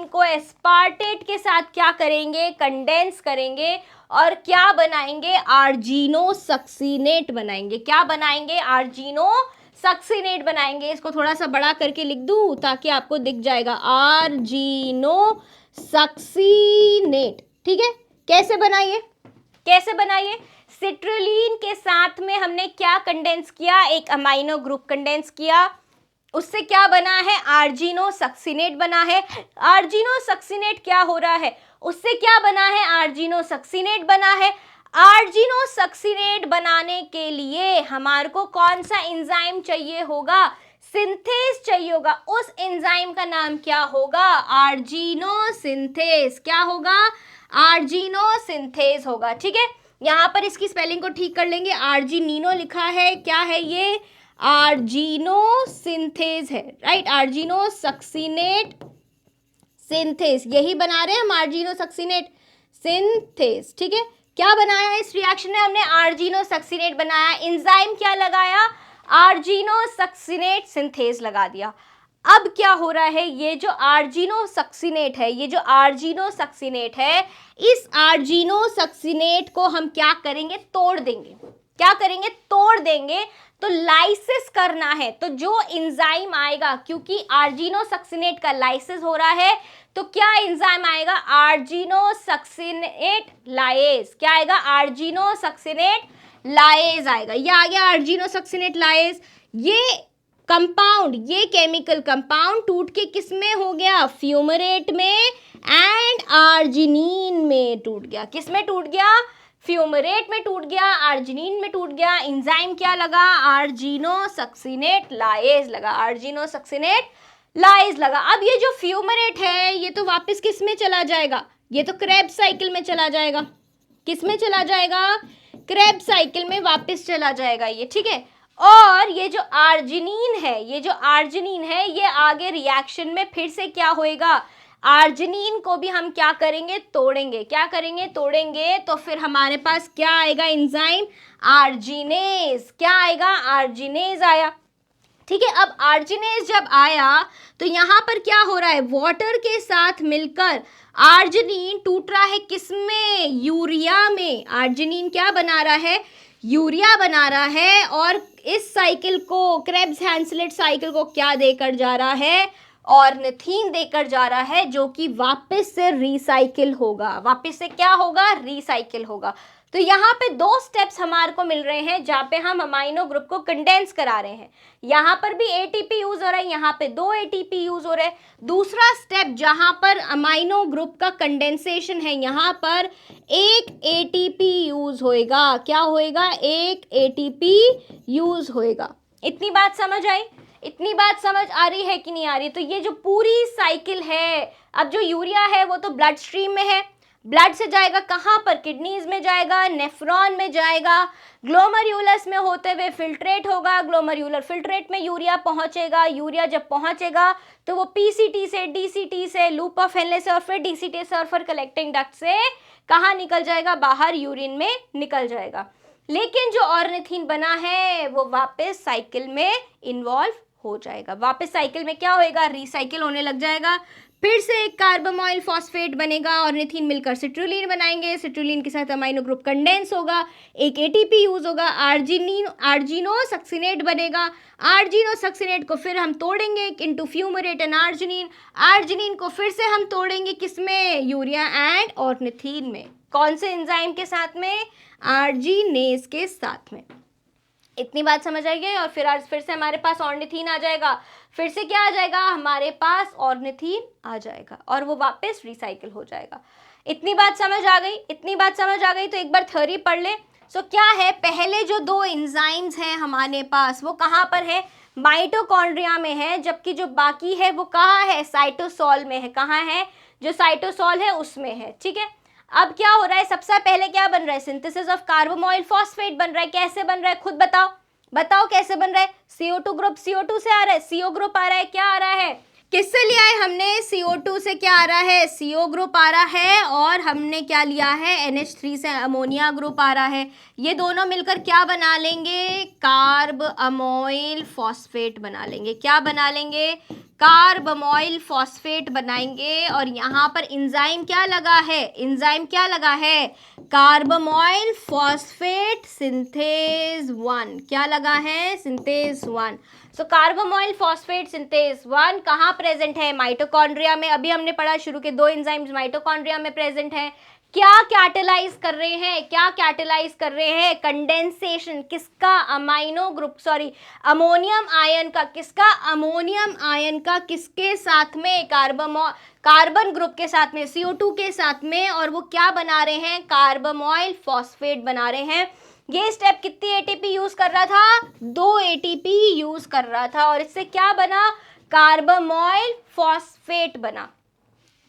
को एस्पार्टेट के साथ क्या करेंगे? कंडेंस करेंगे और क्या बनाएंगे? आर्जिनोसक्सीनेट बनाएंगे। क्या बनाएंगे? आर्जिनोसक्सीनेट बनाएंगे। इसको थोड़ा सा बड़ा करके लिख दूं ताकि आपको दिख जाएगा, आर्जिनोसक्सीनेट। ठीक है, कैसे बनाइए? सिट्रियोलिन के साथ में हमने क्या कंडेंस किया? एक अमाइनो ग्रुप कंडेंस किया। उससे क्या बना है? आर्जिनोसक्सीनेट बना है। आर्जिनोसक्सीनेट क्या हो रहा है? उससे क्या बना है? आर्जिनोसक्सीनेट बना है। आर्जिनोसक्सीनेट बनाने के लिए हमारे को कौन सा एंजाइम चाहिए होगा? सिंथेज चाहिए होगा। उस एंजाइम का नाम क्या होगा? आर्जिनोसिंथेज। क्या होगा? आर्जिनोसिंथेज होगा। ठीक है, यहाँ पर इसकी स्पेलिंग को ठीक कर लेंगे। आर्जिनिनो लिखा है, क्या है ये? आर्जिनोसिंथेज है, राइट। आर्जिनोसक्सीनेट सिंथेज, यही बना रहे हैं हम, आर्जिनोसक्सीनेट सिंथेज। ठीक है, क्या बनाया है इस रिएक्शन में? हमने आर्जिनोसक्सीनेट बनाया। एंजाइम क्या लगाया? आर्जिनोसक्सीनेट सिंथेज लगा दिया। अब क्या हो रहा है? ये जो आर्जिनोसक्सीनेट है, इस आर्जिनोसक्सीनेट को हम क्या करेंगे? तोड़ देंगे। तो लाइसिस करना है, तो जो एंजाइम आएगा, क्योंकि आर्जिनोसक्सीनेट का लाइसिस हो रहा है, तो क्या एंजाइम आएगा? आर्जिनोसक्सीनेट लाइज। क्या आएगा? आर्जिनोसक्सीनेट लाइज आएगा। ये आ गया आर्जिनोसक्सीनेट लाइज। ये केमिकल कंपाउंड टूट के किस में हो गया? फ्यूमरेट में एंड आर्जिनिन में टूट गया। किस में टूट गया? फ्यूमरेट में टूट गया, आर्जिनिन में टूट गया। एंजाइम क्या लगा? आर्जिनोसक्सीनेट लाइज लगा। अब ये जो फ्यूमरेट है, ये तो वापस किस में चला जाएगा? ये तो क्रेब्स साइकिल में चला जाएगा। किस में चला जाएगा? क्रेब्स साइकिल में वापस चला जाएगा ये। ठीक है, और ये जो आर्जिनिन है, ये आगे रिएक्शन में फिर से क्या होएगा? आर्जिनिन को भी हम क्या करेंगे? तोड़ेंगे। तोड़ेंगे तो फिर हमारे पास क्या आएगा? Enzyme arginase. क्या आएगा? आर्जिनेज आया। ठीक है, अब आर्जिनेज जब आया तो यहाँ पर क्या हो रहा है? वाटर के साथ मिलकर आर्जिनिन टूट रहा है किसमें? यूरिया में। आर्जिनिन क्या बना रहा है? यूरिया बना रहा है। और इस साइकिल को, क्रेब्स हैंसलेट साइकिल को क्या देकर जा रहा है? ऑर्निथीन देकर जा रहा है, जो कि वापस से रिसाइकिल होगा। रिसाइकिल होगा। तो यहाँ पे दो स्टेप्स हमारे को मिल रहे हैं, जहाँ पे हम अमाइनो ग्रुप को कंडेंस करा रहे हैं। यहाँ पर भी एटीपी यूज हो रहा है, यहाँ पे 2 एटीपी यूज हो रहे हैं। दूसरा स्टेप जहाँ पर अमाइनो ग्रुप का कंडेंसेशन है, यहाँ पर 1 एटीपी यूज होएगा। क्या होएगा? 1 एटीपी यूज होएगा। इतनी बात समझ आ रही है कि नहीं आ रही? तो ये जो पूरी साइकिल है, अब जो यूरिया है वो तो ब्लड स्ट्रीम में है, ब्लड से जाएगा कहाँ पर? किडनीज में जाएगा, नेफ्रॉन में जाएगा, ग्लोमर्यूलस में होते हुए फिल्ट्रेट होगा, ग्लोमर्यूलर फिल्ट्रेट में यूरिया पहुंचेगा। यूरिया जब पहुंचेगा तो वो पीसीटी से, डीसीटी से, लूप ऑफ हेनले से और फिर डीसीटी से और फिर कलेक्टिंग डक्ट से कहाँ निकल जाएगा? बाहर यूरिन में निकल जाएगा। लेकिन जो ऑर्निथीन बना है वो वापस साइकिल में इन्वॉल्व हो जाएगा। वापस साइकिल में क्या होएगा? रिसाइकिल होने लग जाएगा। फिर से एक कार्बामोइल फॉस्फेट बनेगा, ऑर्निथीन मिलकर सिट्रियोलिन बनाएंगे। सिट्रियोलिन के साथ अमाइनो ग्रुप कंडेंस होगा, एक एटीपी यूज होगा, आर्जिनोसक्सीनेट बनेगा। आर्जिनोसक्सीनेट को फिर हम तोड़ेंगे into fumarate and arginine. Arginine को फिर से हम तोड़ेंगे किसमें? यूरिया एंड ऑर्निथीन में। कौन से एंजाइम के साथ में? आर्जिनेज के साथ में। इतनी बात समझ आएगी। और फिर से हमारे पास ऑर्निथीन आ जाएगा, फिर से क्या आ जाएगा हमारे पास, ऑर्निथीन आ जाएगा और वो वापस रिसाइकिल हो जाएगा। इतनी बात समझ आ गई, इतनी बात समझ आ गई तो एक बार थ्योरी पढ़ ले। सो क्या है, पहले जो दो एंजाइम्स हैं हमारे पास वो कहाँ पर है, माइटोकॉन्ड्रिया में है, जबकि जो बाकी है वो कहाँ है, साइटोसोल में है। कहाँ है, जो साइटोसोल है उसमें है। ठीक है, अब क्या हो रहा है, सबसे पहले क्या बन रहा है, सिंथेसिस ऑफ कार्बोमोइल फॉस्फेट बन रहा है। कैसे बन रहा है खुद बताओ, बताओ कैसे बन रहा है। CO2 ग्रुप CO2 से आ रहा है, CO ग्रुप आ रहा है, क्या आ रहा है, किससे लिया है हमने, CO2 से क्या आ रहा है, CO ग्रुप आ रहा है, और हमने क्या लिया है, NH3 से अमोनिया ग्रुप आ रहा है। ये दोनों मिलकर क्या बना लेंगे, कार्ब अमोइल फॉस्फेट बना लेंगे। क्या बना लेंगे, कार्बमोइल फॉस्फेट बनाएंगे। और यहाँ पर एंजाइम क्या लगा है, एंजाइम क्या लगा है, कार्बमोइल फॉस्फेट सिंथेज 1। क्या लगा है, सिंथेज 1। सो कार्बोमोइल फॉस्फेट सिंथेज 1 कहाँ प्रेजेंट है, माइटोकॉन्ड्रिया में। अभी हमने पढ़ा शुरू के दो एंजाइम्स माइटोकॉन्ड्रिया में प्रेजेंट है। क्या कैटेलाइज कर रहे हैं, क्या कैटेलाइज कर रहे हैं, कंडेंसेशन किसका, amino group sorry ammonium ion का, किसका, अमोनियम आयन का, किसके साथ में, कार्बन ग्रुप के साथ में, CO2 के साथ में। और वो क्या बना रहे हैं, कार्बोमोइल फॉस्फेट बना रहे हैं। ये स्टेप कितनी ATP यूज कर रहा था, 2 ATP यूज कर रहा था, और इससे क्या बना, कार्बोमोइल फॉस्फेट बना।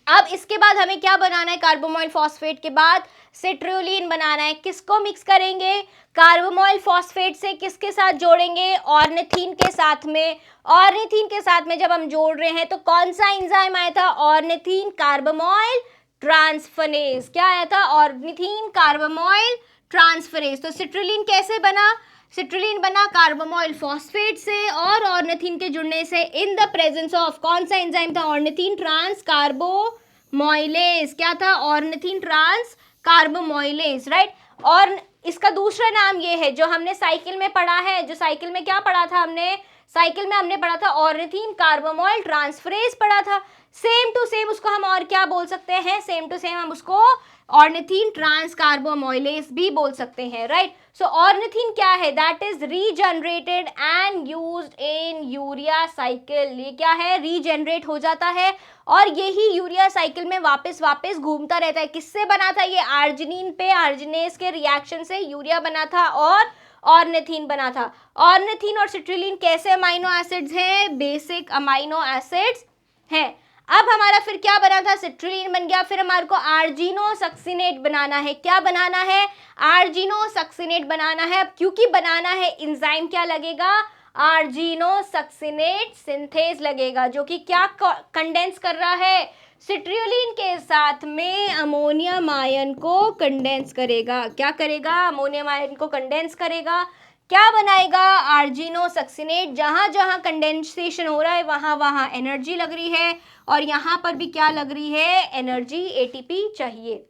अब इसके बाद हमें क्या बनाना है, कार्बोमोइल फॉस्फेट के बाद सिट्रुलिन बनाना है। किसको मिक्स करेंगे, कार्बोमोइल फॉस्फेट से किसके साथ जोड़ेंगे, ऑर्निथीन के साथ में। ऑर्निथीन के साथ में जब हम जोड़ रहे हैं तो कौन सा एंजाइम आया था, ऑर्निथीन कार्बोमोइल ट्रांसफरेज। क्या आया था, ऑर्निथीन कार्बोमोइल ट्रांसफरेज। तो सिट्रुलिन कैसे बना, सिट्रुलिन बना कार्बोमोइल फॉस्फेट से और ऑर्निथीन के जुड़ने से इन द प्रेजेंस ऑफ कौन सा एंजाइम था, ऑर्निथीन ट्रांस कार्बोमोइलेज। क्या था, ऑर्निथीन ट्रांस कार्बोमोइलेज, राइट। और इसका दूसरा नाम ये है जो हमने साइकिल में पढ़ा है, जो साइकिल में क्या पढ़ा था हमने, साइकिल में हमने पढ़ा था ऑर्निथीन कार्बोमोइल ट्रांसफरेज पढ़ा था। सेम टू सेम उसको हम और क्या बोल सकते हैं, सेम टू सेम हम उसको ऑर्निथीन ट्रांस कार्बोमोइलेज भी बोल सकते हैं, राइट। सो ऑर्निथीन क्या है, that is regenerated and used in urea cycle. ये क्या है, रीजनरेट हो जाता है और यही यूरिया साइकिल में वापस वापस घूमता रहता है। किससे बना था ये, आर्जिनिन पे आर्जिनेस के रिएक्शन से यूरिया बना था और ऑर्निथीन बना था। ऑर्निथीन और सिट्रुलिन कैसे अमाइनो एसिड्स हैं, बेसिक अमाइनो एसिड्स हैं। अब हमारा फिर क्या बना था, सिट्रुलिन बन गया, फिर हमारे को आर्जिनोसक्सिनेट बनाना है। क्या बनाना है, आर्जिनोसक्सिनेट बनाना है। अब क्योंकि बनाना है, एंजाइम क्या लगेगा, आर्जिनोसक्सिनेट सिंथेज लगेगा, जो कि क्या कंडेंस कर रहा है, सिट्रुलिन के साथ में अमोनियम आयन को कंडेंस करेगा। क्या करेगा, अमोनियम आयन को कंडेंस करेगा। क्या बनाएगा, आर्जिनोसक्सिनेट। जहां जहां कंडेंसेशन हो रहा है वहां वहां एनर्जी लग रही है, और यहां पर भी क्या लग रही है, एनर्जी, ATP चाहिए।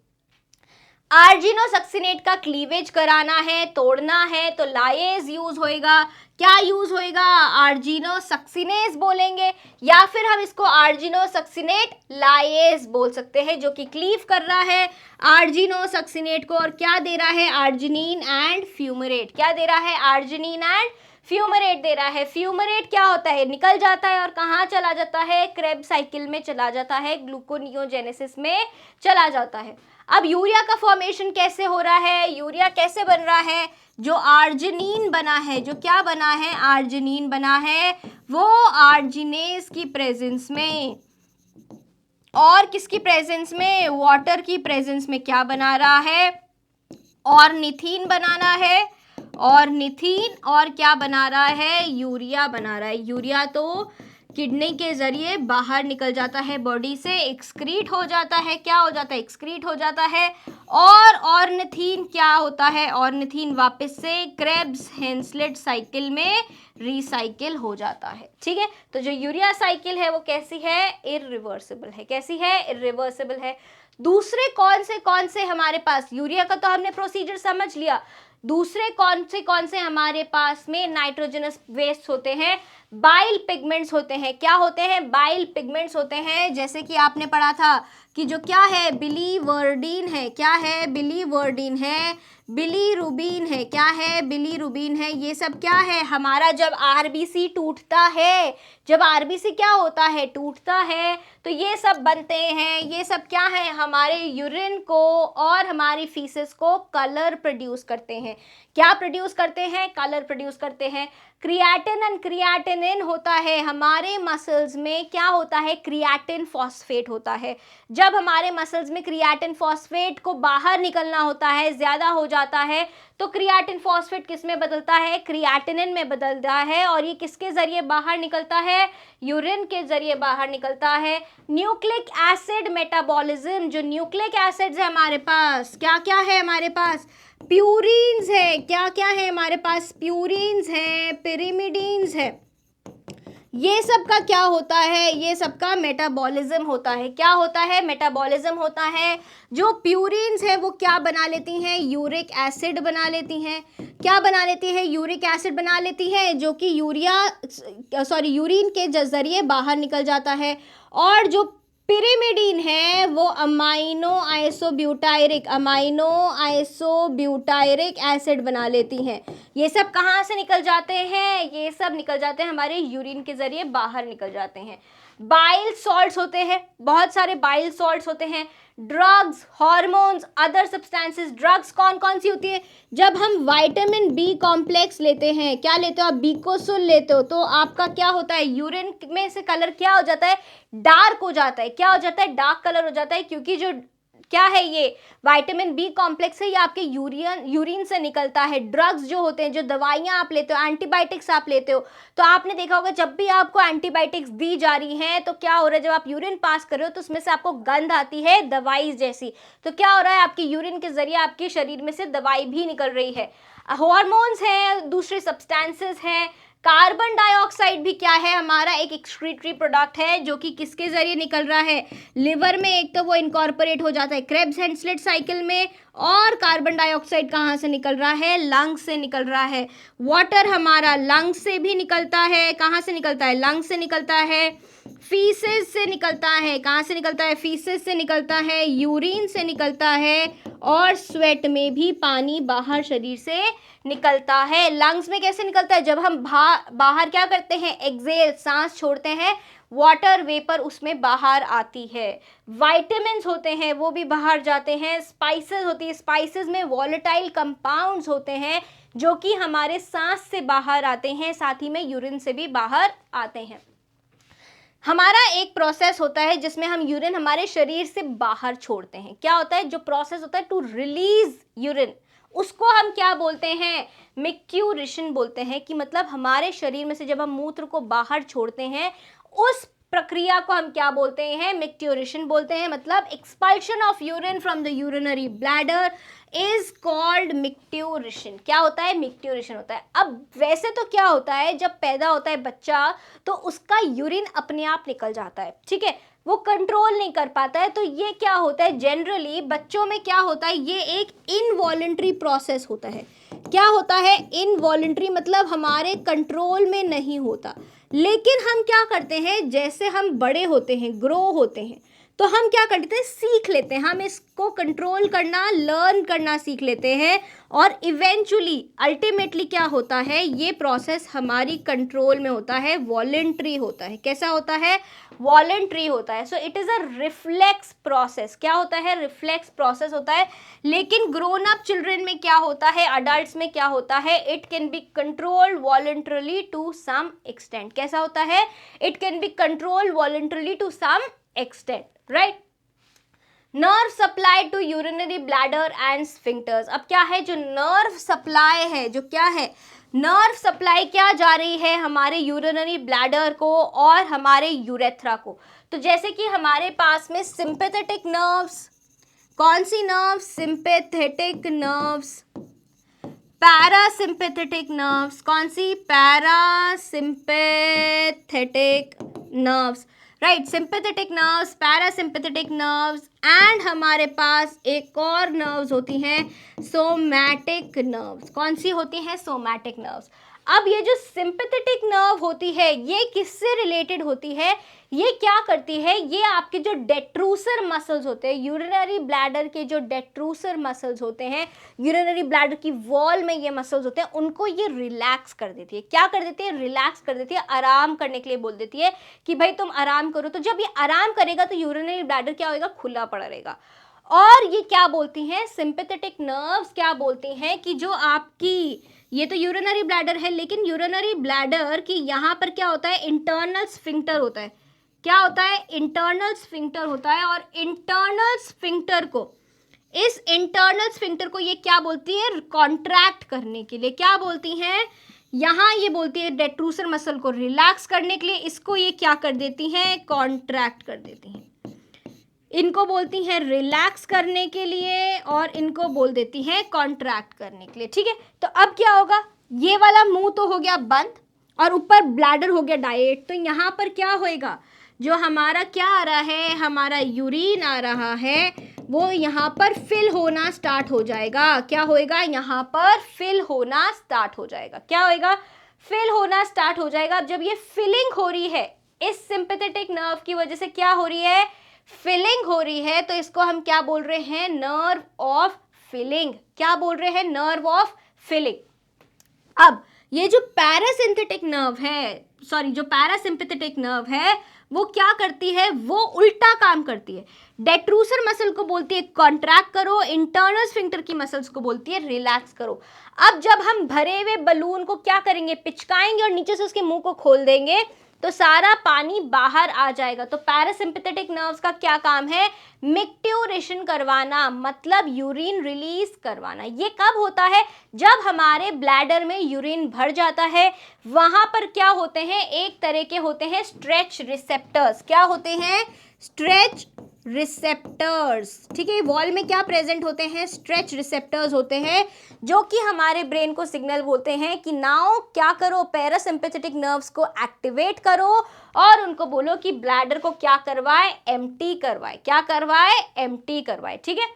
आर्जिनोसक्सिनेट का क्लीवेज कराना है, तोड़ना है, तो लाएज यूज होएगा। क्या यूज होएगा, आर्जिनोसक्सिनेज बोलेंगे, या फिर हम इसको आर्जिनोसक्सिनेट लाएज बोल सकते हैं, जो कि क्लीव कर रहा है आर्जिनोसक्सिनेट को। और क्या दे रहा है, आर्जिनिन एंड फ्यूमरेट। क्या दे रहा है, आर्जिनिन एंड फ्यूमरेट दे रहा है। फ्यूमरेट क्या होता है, निकल जाता है और कहाँ चला जाता है, क्रेब साइकिल में चला जाता है, ग्लूकोनियोजेनेसिस में चला जाता है। अब यूरिया का फॉर्मेशन कैसे हो रहा है, यूरिया कैसे बन रहा है, जो आर्जिनिन बना है, जो क्या बना है, आर्जिनिन बना है, वो आर्जिनेस की प्रेजेंस में और किसकी प्रेजेंस में, वाटर की प्रेजेंस में क्या बना रहा है, ऑर्निथीन बनाना है, ऑर्निथीन, और क्या बना रहा है, यूरिया बना रहा है। यूरिया तो किडनी के जरिए बाहर निकल जाता है, बॉडी से एक्सक्रीट हो जाता है। क्या हो जाता है, एक्सक्रीट हो जाता है। और ऑर्निथीन क्या होता है, ऑर्निथीन वापस से क्रेब्स हेंसलेट साइकिल में रिसाइकिल हो जाता है। ठीक है, तो जो यूरिया साइकिल है वो कैसी है, इरिवर्सिबल है। कैसी है, इरिवर्सिबल है। दूसरे कौन से हमारे पास, यूरिया का तो हमने प्रोसीजर समझ लिया, दूसरे कौन से हमारे पास में नाइट्रोजनस वेस्ट होते हैं, बाइल पिगमेंट्स होते हैं। क्या होते हैं, बाइल पिगमेंट्स होते हैं। जैसे कि आपने पढ़ा था कि जो क्या है, बिलीवर्डिन है। क्या है, बिलीवर्डिन है। बिलीरुबिन है। क्या है? बिलीरुबिन है। ये सब क्या है? हमारा जब आरबीसी टूटता है, जब आरबीसी क्या होता है? टूटता है, तो ये सब बनते हैं। ये सब क्या है? हमारे यूरिन को और हमारी फीसेस को कलर प्रोड्यूस करते हैं। क्या प्रोड्यूस करते हैं? कलर प्रोड्यूस करते हैं। क्रिएटिन एंड क्रिएटिनिन होता है हमारे मसल्स में। क्या होता है? क्रिएटिन फॉस्फेट होता है। जब हमारे मसल्स में क्रिएटिन फॉस्फेट को बाहर निकलना होता है, ज़्यादा हो जाता है, तो क्रिएटिन फॉस्फेट किस में बदलता है? क्रिएटिनिन में बदलता है। और ये किसके ज़रिए बाहर निकलता है? यूरिन के ज़रिए बाहर निकलता है। न्यूक्लिक एसिड मेटाबॉलिज्म, जो न्यूक्लिक एसिड्स है हमारे पास, क्या क्या है हमारे पास? प्यूरिन्स है। क्या क्या है हमारे पास? प्यूरिन्स है, पिरिमिडीन्स है। ये सब का क्या होता है? ये सब का मेटाबॉलिज्म होता है। क्या होता है? मेटाबॉलिज्म होता है। जो प्यूरिन्स है वो क्या बना लेती हैं? यूरिक एसिड बना लेती हैं। क्या बना लेती है? यूरिक एसिड बना लेती है, जो कि यूरिन के जरिए बाहर निकल जाता है। और जो पिरिमिडीन है वो अमाइनो आइसोब्यूटायरिक एसिड बना लेती हैं। ये सब कहाँ से निकल जाते हैं? ये सब निकल जाते हैं हमारे यूरिन के जरिए बाहर निकल जाते हैं। बाइल सॉल्ट्स होते हैं, बहुत सारे बाइल सॉल्ट्स होते हैं। Drugs, hormones, other substances. Drugs कौन कौन सी होती है? जब हम विटामिन बी कॉम्प्लेक्स लेते हैं, क्या लेते हो आप? बीकोसुल लेते हो, तो आपका क्या होता है? यूरिन में से कलर क्या हो जाता है? डार्क हो जाता है। क्या हो जाता है? डार्क कलर हो जाता है, क्योंकि जो क्या है ये विटामिन बी कॉम्प्लेक्स है, ये आपके यूरिन से निकलता है। ड्रग्स जो होते हैं, जो दवाइयाँ आप लेते हो, एंटीबायोटिक्स आप लेते हो, तो आपने देखा होगा जब भी आपको एंटीबायोटिक्स दी जा रही हैं तो क्या हो रहा है? जब आप यूरिन पास कर रहे हो तो उसमें से आपको गंध आती है दवाई जैसी। तो क्या हो रहा है? आपकी यूरिन के जरिए आपके शरीर में से दवाई भी निकल रही है। हार्मोन्स हैं, दूसरे सब्सटेंसेस हैं। कार्बन डाइऑक्साइड भी क्या है? हमारा एक एक्सक्रीटरी प्रोडक्ट है, जो कि किसके जरिए निकल रहा है? लिवर में एक तो वो इनकॉर्पोरेट हो जाता है क्रेब्स हैंसलेट साइकिल में, और कार्बन डाइऑक्साइड कहाँ से निकल रहा है? लंग्स से निकल रहा है। वाटर हमारा लंग्स से भी निकलता है। कहाँ से निकलता है? लंग्स से निकलता है। फीसेस से निकलता है। कहाँ से निकलता है? फीसेस से निकलता है, यूरिन से निकलता है, और स्वेट में भी पानी बाहर शरीर से निकलता है। लंग्स में कैसे निकलता है? जब हम बाहर क्या करते हैं? एक्सेल, सांस छोड़ते हैं, वाटर वेपर उसमें बाहर आती है। विटामिन्स होते हैं वो भी बाहर जाते हैं। स्पाइसेस होती है, स्पाइसेस में वॉलेटाइल कंपाउंड्स होते हैं जो कि हमारे सांस से बाहर आते हैं, साथ ही में यूरिन से भी बाहर आते हैं। हमारा एक प्रोसेस होता है जिसमें हम यूरिन हमारे शरीर से बाहर छोड़ते हैं। क्या होता है? जो प्रोसेस होता है टू रिलीज यूरिन, उसको हम क्या बोलते हैं? मिक्ट्यूरेशन बोलते हैं। कि मतलब हमारे शरीर में से जब हम मूत्र को बाहर छोड़ते हैं, उस प्रक्रिया को हम क्या बोलते हैं? मिक्ट्यूरेशन बोलते हैं। मतलब expulsion of urine from the urinary bladder is called micturition. क्या होता है? मिक्ट्यूरेशन होता है। अब वैसे तो क्या होता है, जब पैदा होता है बच्चा तो उसका यूरिन अपने आप निकल जाता है, ठीक है, वो कंट्रोल नहीं कर पाता है। तो ये क्या होता है? जनरली बच्चों में क्या होता है? ये एक इनवॉलेंट्री प्रोसेस होता है। क्या होता है? इनवॉलेंट्री, मतलब हमारे कंट्रोल में नहीं होता। लेकिन हम क्या करते हैं? जैसे हम बड़े होते हैं, ग्रो होते हैं, तो हम क्या करते हैं? सीख लेते हैं, हम इसको कंट्रोल करना, लर्न करना सीख लेते हैं। और इवेंचुअली अल्टीमेटली क्या होता है? ये प्रोसेस हमारी कंट्रोल में होता है, वॉलेंट्री होता है। कैसा होता है? वॉलेंट्री होता है। So it is a reflex process. क्या होता है? रिफ्लेक्स प्रोसेस होता है। लेकिन ग्रोन अप चिल्ड्रन में क्या होता है? अडल्ट्स में क्या होता है? It can be controlled voluntarily to some extent. कैसा होता है? It can be controlled voluntarily to some extent, right. Nerve supply to urinary bladder and sphincters. अब क्या है? जो नर्व सप्लाई है, जो क्या है? नर्व सप्लाई क्या जा रही है? हमारे यूरिनरी ब्लैडर को और हमारे यूरेथ्रा को। तो जैसे कि हमारे पास में सिंपैथेटिक नर्व्स, कौन सी nerves? Sympathetic nerves. Parasympathetic nerves, कौन सी? Parasympathetic nerves, right. Sympathetic nerves, parasympathetic nerves, and हमारे पास एक और नर्व्स होती हैं सोमैटिक नर्व्स। कौन सी होती हैं? Somatic nerves. अब ये जो सिंपैथेटिक नर्व होती है ये किससे रिलेटेड होती है, ये क्या करती है, ये आपके जो डेट्रूसर मसल्स होते हैं, यूरिनरी ब्लैडर के जो डेट्रूसर मसल्स होते हैं, यूरिनरी ब्लैडर की वॉल में ये मसल्स होते हैं, उनको ये रिलैक्स कर देती है। क्या कर देती है, रिलैक्स कर देती है, आराम करने के लिए बोल देती है कि भाई तुम आराम करो। तो जब ये आराम करेगा तो यूरिनरी ब्लैडर क्या होगा, खुला पड़ा रहेगा। और ये क्या बोलती हैं, सिंपैथेटिक नर्व्स क्या बोलती हैं कि जो आपकी, ये तो यूरिनरी ब्लैडर है, लेकिन यूरिनरी ब्लैडर की यहाँ पर क्या होता है, इंटरनल स्फिंक्टर होता है। क्या होता है, इंटरनल स्फिंक्टर होता है। और इंटरनल स्फिंक्टर को, इस इंटरनल स्फिंक्टर को ये क्या बोलती है, कॉन्ट्रैक्ट करने के लिए क्या बोलती हैं, यहाँ ये बोलती है डेट्रूसर मसल को रिलैक्स करने के लिए, इसको ये क्या कर देती हैं, कॉन्ट्रैक्ट कर देती हैं। इनको बोलती हैं रिलैक्स करने के लिए और इनको बोल देती हैं कॉन्ट्रैक्ट करने के लिए। ठीक है, तो अब क्या होगा, ये वाला मुंह तो हो गया बंद और ऊपर ब्लैडर हो गया डायलेट। तो यहाँ पर क्या होएगा, जो हमारा क्या आ रहा है, हमारा यूरिन आ रहा है, वो यहाँ पर फिल होना स्टार्ट हो जाएगा। क्या होएगा, यहाँ पर फिल होना स्टार्ट हो जाएगा। क्या होएगा, फिल होना स्टार्ट हो जाएगा। अब जब ये फिलिंग हो रही है इस सिंपैथेटिक नर्व की वजह से, क्या हो रही है, फिलिंग हो रही है, तो इसको हम क्या बोल रहे हैं, नर्व ऑफ फिलिंग। क्या बोल रहे हैं, नर्व ऑफ फिलिंग। अब ये जो पैरासिम्पैथेटिक नर्व है, सॉरी जो पैरासिम्पैथेटिक नर्व है, वो क्या करती है, वो उल्टा काम करती है। डेट्रूसर मसल को बोलती है कॉन्ट्रैक्ट करो, इंटरनल स्फिंक्टर की मसल्स को बोलती है रिलैक्स करो। अब जब हम भरे हुए बलून को क्या करेंगे, पिचकाएंगे और नीचे से उसके मुंह को खोल देंगे तो सारा पानी बाहर आ जाएगा। तो पैरासिम्पैथेटिक नर्व्स का क्या काम है, मिक्ट्यूरेशन करवाना, मतलब यूरिन रिलीज करवाना। ये कब होता है, जब हमारे ब्लैडर में यूरिन भर जाता है, वहां पर क्या होते हैं, एक तरह के होते हैं स्ट्रेच रिसेप्टर्स। क्या होते हैं, स्ट्रेच रिसेप्टर्स। ठीक है, वॉल में क्या प्रेजेंट होते हैं, स्ट्रेच रिसेप्टर्स होते हैं, जो कि हमारे ब्रेन को सिग्नल बोलते हैं कि नाउ क्या करो, पैरासिम्पैथेटिक नर्व्स को एक्टिवेट करो और उनको बोलो कि ब्लैडर को क्या करवाए, एम्प्टी करवाए। क्या करवाए, एम्प्टी करवाए। ठीक है,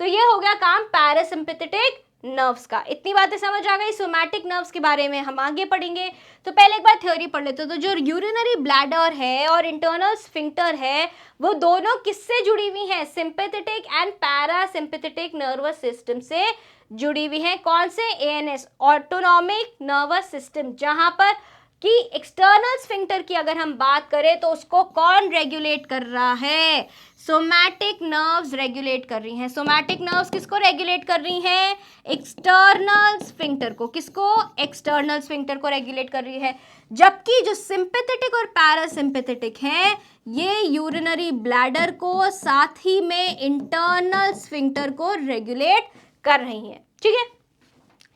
तो ये हो गया काम पैरासिम्पैथेटिक नर्व्स का। इतनी बातें समझ आ गई। सोमैटिक नर्व्स के बारे में हम आगे पढ़ेंगे। तो पहले एक बार थ्योरी पढ़ लेते हैं। तो जो यूरिनरी ब्लैडर है और इंटरनल स्फिंक्टर है, वो दोनों किससे जुड़ी हुई हैं, sympathetic and parasympathetic nervous system से जुड़ी हुई हैं। कौन से, एएनएस, ऑटोनॉमिक नर्वस सिस्टम। जहां पर कि एक्सटर्नल स्फिंक्टर की अगर हम बात करें तो उसको कौन रेगुलेट कर रहा है, सोमैटिक नर्व्स रेगुलेट कर रही हैं। सोमैटिक नर्व्स किसको रेगुलेट कर रही हैं, एक्सटर्नल स्फिंक्टर को। किसको, एक्सटर्नल स्फिंक्टर को रेगुलेट कर रही है। जबकि जो सिंपैथेटिक और पैरासिम्पैथेटिक हैं, ये यूरिनरी ब्लैडर को साथ ही में इंटरनल स्फिंक्टर को रेगुलेट कर रही हैं। ठीक है,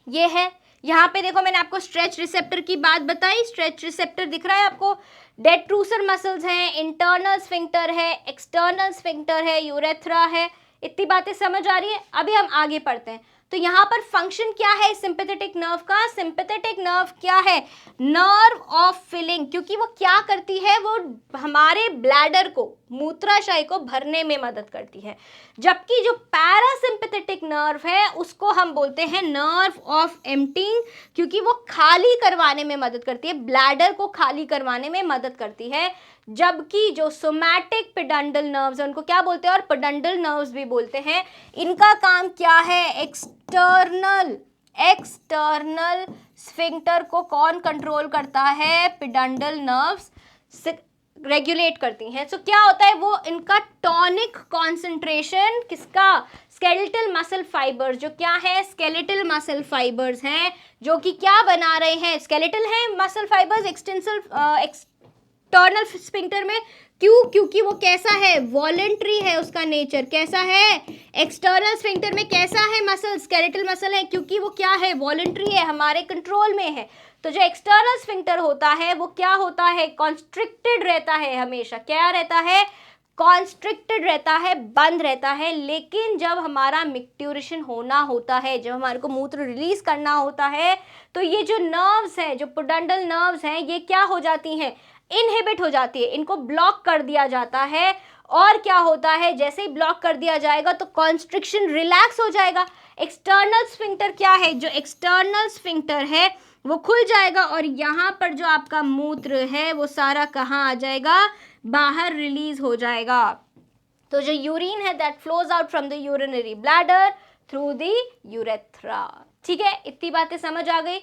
ये है। यहाँ पे देखो मैंने आपको स्ट्रेच रिसेप्टर की बात बताई। स्ट्रेच रिसेप्टर दिख रहा है आपको, डेट्रूसर मसल्स हैं, इंटरनल स्फिंक्टर है, एक्सटर्नल स्फिंक्टर है, यूरेथ्रा है। इतनी बातें समझ आ रही है। अभी हम आगे पढ़ते हैं। तो यहाँ पर फंक्शन क्या है सिंपैथेटिक नर्व का, सिंपैथेटिक नर्व क्या है, नर्व ऑफ फिलिंग। क्योंकि वो क्या करती है, वो हमारे ब्लैडर को, मूत्राशय को भरने में मदद करती है। जबकि जो पैरासिम्पैथेटिक नर्व है उसको हम बोलते हैं नर्व ऑफ एम्प्टिंग, क्योंकि वो खाली करवाने में मदद करती है, ब्लैडर को खाली करवाने में मदद करती है। जबकि जो सोमैटिक पेडंडल नर्व्स हैं उनको क्या बोलते हैं, और पेडंडल नर्व्स भी बोलते हैं, इनका काम क्या है, एक्सटर्नल स्फिंक्टर को कौन कंट्रोल करता है, पेडंडल नर्व्स रेगुलेट करती हैं। सो क्या होता है, वो इनका टॉनिक कॉन्सेंट्रेशन किसका, स्केलेटल मसल फाइबर्स, जो क्या है, स्केलेटल मसल फाइबर्स हैं, जो कि क्या बना रहे हैं, स्केलेटल है मसल फाइबर्स एक्सटर्नल स्फिंक्टर में। क्यों, क्योंकि वो कैसा है, वॉलेंट्री है, उसका नेचर कैसा है, एक्सटर्नल स्फिंक्टर में कैसा है मसल, स्केलेटल मसल है, क्योंकि वो क्या है, वॉलेंट्री है, हमारे कंट्रोल में है। तो जो एक्सटर्नल स्फिंक्टर होता है वो क्या होता है, कॉन्स्ट्रिक्टेड रहता है, हमेशा क्या रहता है, कॉन्स्ट्रिक्टेड रहता है, बंद रहता है। लेकिन जब हमारा मिक्ट्यूरेशन होना होता है, जब हमारे को मूत्र रिलीज करना होता है, तो ये जो नर्व्स हैं, जो पेडंडल नर्व्स हैं, ये क्या हो जाती हैं, इनहिबिट हो जाती है, इनको ब्लॉक कर दिया जाता है। और क्या होता है, जैसे ही ब्लॉक कर दिया जाएगा तो कॉन्स्ट्रिक्शन रिलैक्स हो जाएगा। एक्सटर्नल स्फिंक्टर क्या है, जो एक्सटर्नल स्फिंक्टर है वो खुल जाएगा और यहाँ पर जो आपका मूत्र है वो सारा कहाँ आ जाएगा, बाहर रिलीज हो जाएगा। तो जो यूरिन है that flows out from the urinary bladder through the urethra. ठीक है, इतनी बातें समझ आ गई,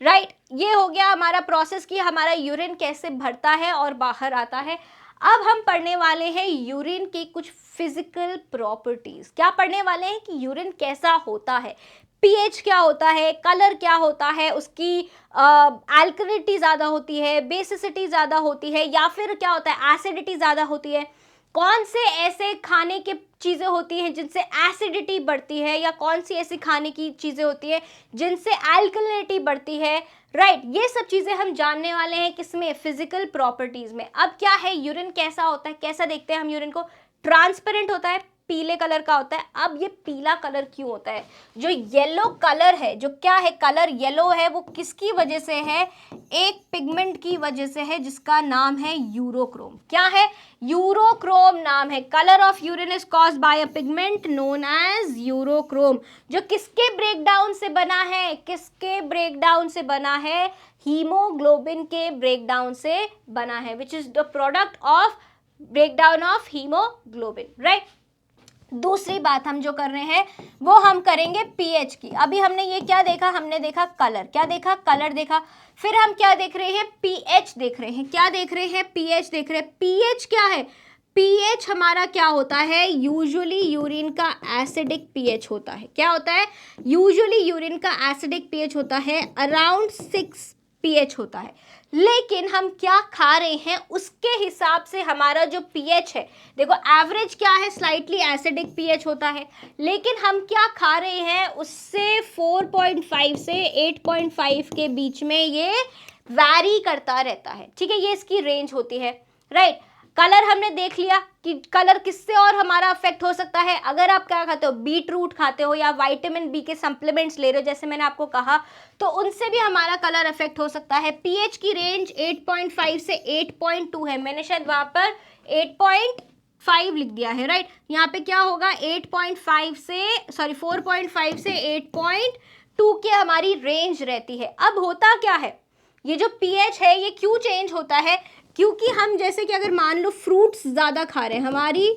राइट। ये हो गया हमारा प्रोसेस कि हमारा यूरिन कैसे भरता है और बाहर आता है। अब हम पढ़ने वाले हैं यूरिन की कुछ फिजिकल प्रॉपर्टीज। क्या पढ़ने वाले हैं कि यूरिन कैसा होता है, पीएच क्या होता है, कलर क्या होता है, उसकी अल्कलिनिटी ज़्यादा होती है, बेसिसिटी ज़्यादा होती है, या फिर क्या होता है एसिडिटी ज़्यादा होती है, कौन से ऐसे खाने की चीज़ें होती हैं जिनसे एसिडिटी बढ़ती है, या कौन सी ऐसी खाने की चीज़ें होती है जिनसे अल्कलिनिटी बढ़ती है, राइट। ये सब चीज़ें हम जानने वाले हैं किसमें, फिजिकल प्रॉपर्टीज़ में। अब क्या है, यूरिन कैसा होता है, कैसा देखते हैं हम यूरिन को, ट्रांसपेरेंट होता है, पीले कलर का होता है। अब ये पीला कलर क्यों होता है, जो येलो कलर है, जो क्या है कलर येलो है, वो किसकी वजह से है, एक पिगमेंट की वजह से है जिसका नाम है यूरोक्रोम। क्या है, यूरोक्रोम नाम है। Colour of urine is caused by a pigment known as urochrome, जो किसके ब्रेकडाउन से बना है, किसके ब्रेकडाउन से बना है, हीमोग्लोबिन के ब्रेकडाउन से बना है, which is the product of breakdown of haemoglobin, right. दूसरी बात हम जो कर रहे हैं वो हम करेंगे पीएच की। अभी हमने ये क्या देखा, हमने देखा कलर, क्या देखा, कलर देखा। फिर हम क्या देख रहे हैं, पीएच देख रहे हैं। क्या देख रहे हैं, पीएच देख रहे हैं। पीएच क्या है, पीएच हमारा क्या होता है, यूजुअली यूरिन का एसिडिक पीएच होता है। क्या होता है, यूजुअली यूरिन का एसिडिक पीएच होता है, अराउंड 6 पीएच होता है। लेकिन हम क्या खा रहे हैं उसके हिसाब से हमारा जो पीएच है, देखो एवरेज क्या है, स्लाइटली एसिडिक पीएच होता है, लेकिन हम क्या खा रहे हैं उससे 4.5 से 8.5 के बीच में ये वैरी करता रहता है। ठीक है, ये इसकी रेंज होती है, राइट। कलर हमने देख लिया कि कलर किससे और हमारा अफेक्ट हो सकता है। अगर आप क्या खाते हो, बीट रूट खाते हो या विटामिन बी के सप्लीमेंट्स ले रहे हो, जैसे मैंने आपको कहा, तो उनसे भी हमारा कलर अफेक्ट हो सकता है। पीएच की रेंज 8.5 से 8.2 है, मैंने शायद वहाँ पर 8.5 लिख दिया है, राइट। यहाँ पे क्या होगा, 4.5 से 8.2 के हमारी रेंज रहती है। अब होता क्या है, ये जो पीएच है ये क्यों चेंज होता है, क्योंकि हम जैसे कि अगर मान लो फ्रूट्स ज़्यादा खा रहे हैं, हमारी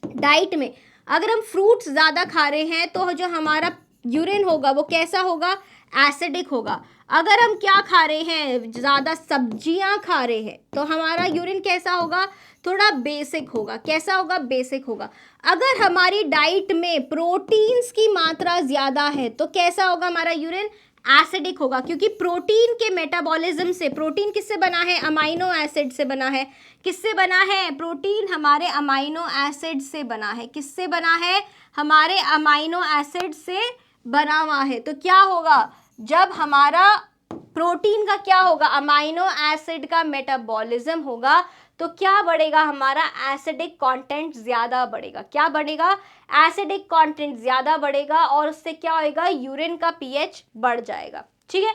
डाइट में अगर हम फ्रूट्स ज़्यादा खा रहे हैं तो जो हमारा यूरिन होगा वो कैसा होगा, एसिडिक होगा। अगर हम क्या खा रहे हैं, ज़्यादा सब्जियां खा रहे हैं, तो हमारा यूरिन कैसा होगा, थोड़ा बेसिक होगा। कैसा होगा, बेसिक होगा। अगर हमारी डाइट में प्रोटीन्स की मात्रा ज़्यादा है तो कैसा होगा हमारा यूरिन, एसिडिक होगा, क्योंकि प्रोटीन के मेटाबॉलिज्म से, प्रोटीन किससे बना है, अमाइनो एसिड से बना है। किससे बना है, प्रोटीन हमारे अमाइनो एसिड से बना है। किससे बना है, हमारे अमाइनो एसिड से बना हुआ है। तो क्या होगा, जब हमारा प्रोटीन का क्या होगा, अमाइनो एसिड का मेटाबॉलिज्म होगा, तो क्या बढ़ेगा, हमारा एसिडिक कंटेंट ज़्यादा बढ़ेगा। क्या बढ़ेगा, एसिडिक कंटेंट ज़्यादा बढ़ेगा, और उससे क्या होएगा, यूरिन का पीएच बढ़ जाएगा। ठीक है,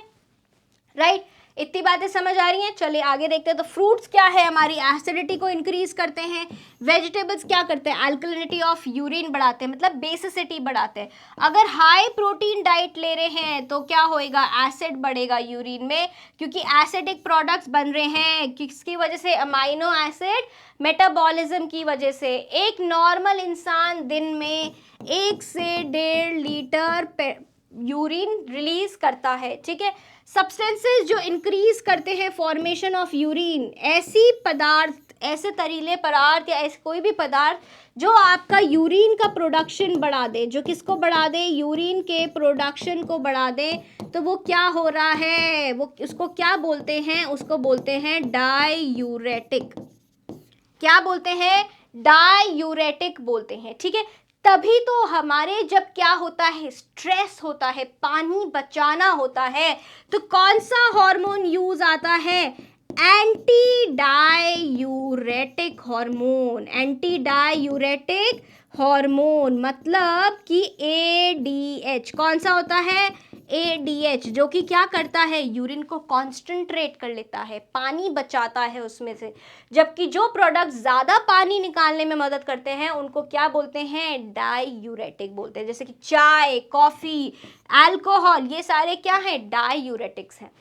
राइट। इतनी बातें समझ आ रही हैं। चलिए आगे देखते हैं। तो फ्रूट्स क्या है, हमारी एसिडिटी को इंक्रीज करते हैं। वेजिटेबल्स क्या करते हैं, अल्कलिनिटी ऑफ यूरिन बढ़ाते हैं, मतलब बेसिसिटी बढ़ाते हैं। अगर हाई प्रोटीन डाइट ले रहे हैं तो क्या होएगा, एसिड बढ़ेगा यूरिन में, क्योंकि एसिडिक प्रोडक्ट्स बन रहे हैं। किसकी वजह से, अमाइनो एसिड मेटाबॉलिज्म की वजह से। एक नॉर्मल इंसान दिन में 1 से 1.5 लीटर यूरिन रिलीज करता है। ठीक है, सब्सटेंसेस जो इंक्रीज करते हैं फॉर्मेशन ऑफ यूरिन, ऐसी पदार्थ, ऐसे तरीले पदार्थ या ऐसे कोई भी पदार्थ जो आपका यूरिन का प्रोडक्शन बढ़ा दे, जो किसको बढ़ा दे, यूरिन के प्रोडक्शन को बढ़ा दे, तो वो क्या हो रहा है, वो उसको क्या बोलते हैं, उसको बोलते हैं डाययूरेटिक। क्या बोलते हैं, डाययूरेटिक बोलते हैं। ठीक है, तभी तो हमारे जब क्या होता है, स्ट्रेस होता है, पानी बचाना होता है, तो कौन सा हार्मोन यूज आता है, anti diuretic hormone. Anti diuretic hormone मतलब कि ADH कौन सा होता है, NADH जो कि क्या करता है, यूरिन को कॉन्सेंट्रेट कर लेता है, पानी बचाता है उसमें से। जबकि जो प्रोडक्ट ज़्यादा पानी निकालने में मदद करते हैं उनको क्या बोलते हैं, डाईयूरेटिक बोलते हैं। जैसे कि चाय, कॉफ़ी, अल्कोहल, ये सारे क्या हैं, डाईयूरेटिक्स हैं।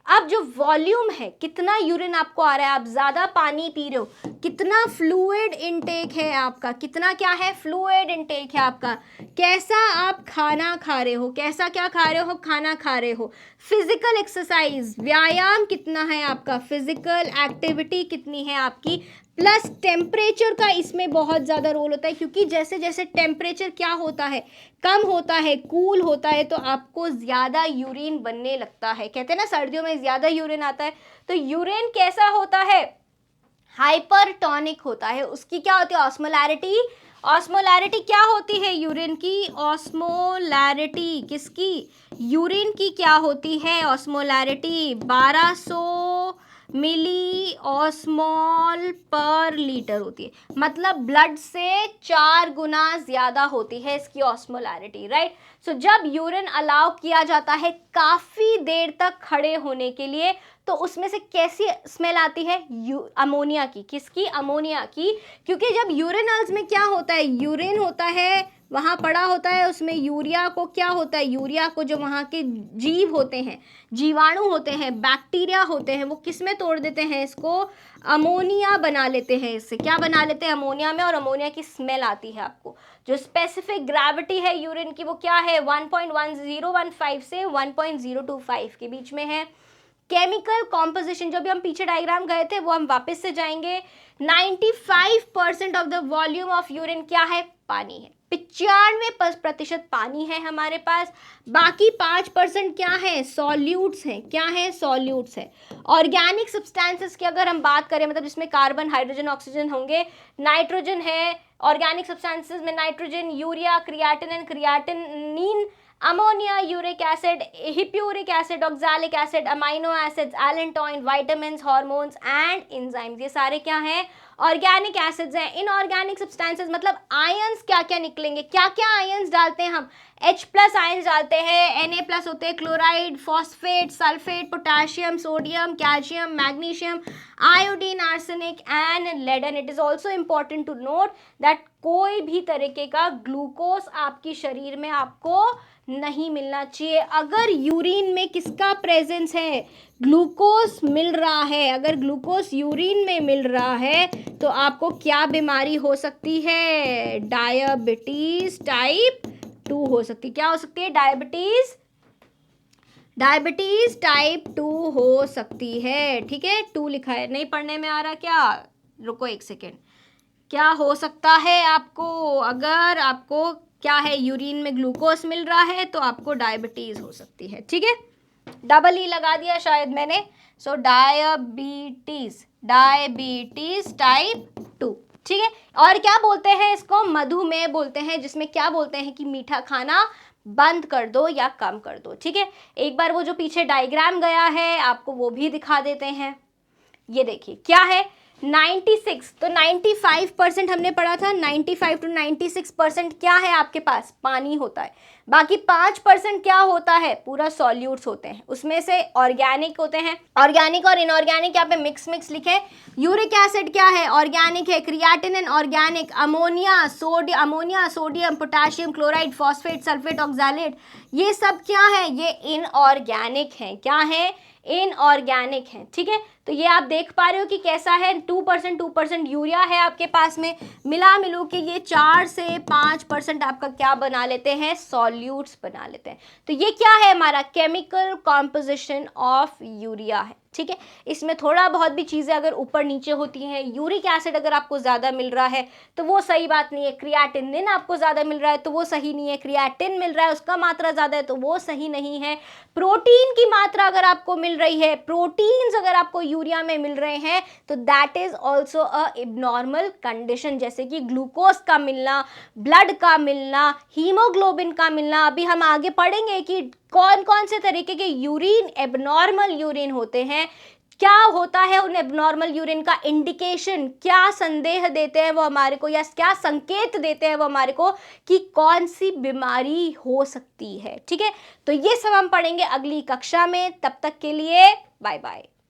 अब जो वॉल्यूम है, कितना यूरिन आपको आ रहा है, आप ज़्यादा पानी पी रहे हो, कितना फ्लूइड इनटेक है आपका, कितना क्या है, फ्लूइड इनटेक है आपका, कैसा आप खाना खा रहे हो, कैसा क्या खा रहे हो, खाना खा रहे हो, फिजिकल एक्सरसाइज, व्यायाम कितना है आपका, फिजिकल एक्टिविटी कितनी है आपकी, प्लस टेम्परेचर का इसमें बहुत ज़्यादा रोल होता है। क्योंकि जैसे जैसे टेम्परेचर क्या होता है, कम होता है, कूल होता है, तो आपको ज़्यादा यूरिन बनने लगता है। कहते हैं ना सर्दियों में ज़्यादा यूरिन आता है, तो यूरिन कैसा होता है, हाइपरटोनिक होता है। उसकी क्या होती है, ऑस्मोलैरिटी। ऑस्मोलैरिटी क्या होती है यूरिन की, ऑस्मोलैरिटी किसकी, यूरिन की क्या होती है, ऑस्मोलैरिटी 1200 मिली ऑस्मोल पर लीटर होती है। मतलब ब्लड से 4 गुना ज़्यादा होती है इसकी ऑस्मोलैरिटी, राइट। सो जब यूरिन अलाउ किया जाता है काफ़ी देर तक खड़े होने के लिए, तो उसमें से कैसी स्मेल आती है, अमोनिया की। किसकी, अमोनिया की। क्योंकि जब यूरिनल्स में क्या होता है, यूरिन होता है वहाँ पड़ा होता है, उसमें यूरिया को क्या होता है, यूरिया को जो वहाँ के जीव होते हैं, जीवाणु होते हैं, बैक्टीरिया होते हैं, वो किस में तोड़ देते हैं, इसको अमोनिया बना लेते हैं। इससे क्या बना लेते हैं, अमोनिया में, और अमोनिया की स्मेल आती है आपको। जो स्पेसिफिक ग्रेविटी है यूरिन की वो क्या है, 1.1015 से 1.025 के बीच में है। केमिकल कॉम्पोजिशन, जो भी हम पीछे डायग्राम गए थे वो हम वापस से जाएंगे। 95% of the volume of urine क्या है, पानी है। 95% पानी है हमारे पास। बाकी 5% क्या है, सॉल्यूट्स हैं। क्या है, सॉल्यूट्स है। ऑर्गेनिक सब्सटेंसेस की अगर हम बात करें, मतलब जिसमें कार्बन, हाइड्रोजन, ऑक्सीजन होंगे, नाइट्रोजन है। ऑर्गेनिक सब्सटेंसेस में nitrogen, urea, creatine and creatinine, ammonia, uric acid, hippuric acid, oxalic acid, amino acids, allantoin, vitamins, hormones and enzymes, ये सारे क्या हैं, ऑर्गेनिक एसिड्स हैं। इनऑर्गेनिक सब्सटेंसेस मतलब आयंस क्या क्या निकलेंगे, क्या क्या आयंस डालते हैं हम, H+ आयंस डालते हैं, Na+ होते हैं, chloride, phosphate, sulphate, potassium, sodium, calcium, magnesium, iodine, arsenic and lead. And it is also important to note that कोई भी तरीके का ग्लूकोज आपकी शरीर में आपको नहीं मिलना चाहिए। अगर यूरिन में किसका प्रेजेंस है, ग्लूकोज मिल रहा है, अगर ग्लूकोज यूरिन में मिल रहा है तो आपको क्या बीमारी हो सकती है, डायबिटीज टाइप 2 हो सकती है। क्या हो सकती है, डायबिटीज टाइप 2 हो सकती है। ठीक है, 2 लिखा है, नहीं पढ़ने में आ रहा क्या, रुको एक सेकेंड। क्या हो सकता है आपको, अगर आपको क्या है, यूरिन में ग्लूकोज मिल रहा है तो आपको डायबिटीज हो सकती है। ठीक है, डबल ई लगा दिया शायद मैंने। सो डायबिटीज टाइप 2। ठीक है, और क्या बोलते हैं इसको, मधुमेह बोलते हैं, जिसमें क्या बोलते हैं कि मीठा खाना बंद कर दो या कम कर दो। ठीक है, एक बार वो जो पीछे डायग्राम गया है आपको वो भी दिखा देते हैं। ये देखिए क्या है, 96, तो 95% हमने पढ़ा था, 95 to 96% क्या है आपके पास, पानी होता है। बाकी 5% क्या होता है, पूरा सॉल्यूट्स होते हैं। उसमें से ऑर्गेनिक होते हैं, ऑर्गेनिक और इनऑर्गेनिक यहाँ पे मिक्स लिखे। यूरिक एसिड क्या है, ऑर्गेनिक है। Creatinine organic. Ammonia, sodium, potassium, chloride, phosphate, sulphate, oxalate, ये सब क्या है, ये इनऑर्गेनिक है। क्या है, इनऑर्गेनिक है। ठीक है, तो ये आप देख पा रहे हो कि कैसा है, 2% यूरिया है आपके पास में, मिलू के ये 4 से 5% आपका क्या बना लेते हैं, सॉल्यूट्स बना लेते हैं। तो ये क्या है, हमारा केमिकल कॉम्पोजिशन ऑफ यूरिया है। ठीक है, इसमें थोड़ा बहुत भी चीज़ें अगर ऊपर नीचे होती हैं, यूरिक एसिड अगर आपको ज़्यादा मिल रहा है तो वो सही बात नहीं है, क्रिएटिनिन आपको ज़्यादा मिल रहा है तो वो सही नहीं है, क्रिएटिन मिल रहा है उसका मात्रा ज़्यादा है तो वो सही नहीं है, प्रोटीन की मात्रा अगर आपको मिल रही है, प्रोटीन्स अगर आपको यूरिया में मिल रहे हैं तो that is also a abnormal condition. जैसे कि ग्लूकोज का मिलना, ब्लड का मिलना, हीमोग्लोबिन का मिलना। अभी हम आगे पढ़ेंगे कि कौन कौन से तरीके के यूरिन एबनॉर्मल यूरिन होते हैं, क्या होता है उन एबनॉर्मल यूरिन का इंडिकेशन, क्या संदेह देते हैं वो हमारे को या क्या संकेत देते हैं वो हमारे को कि कौन सी बीमारी हो सकती है। ठीक है, तो ये सब हम पढ़ेंगे अगली कक्षा में। तब तक के लिए बाय बाय।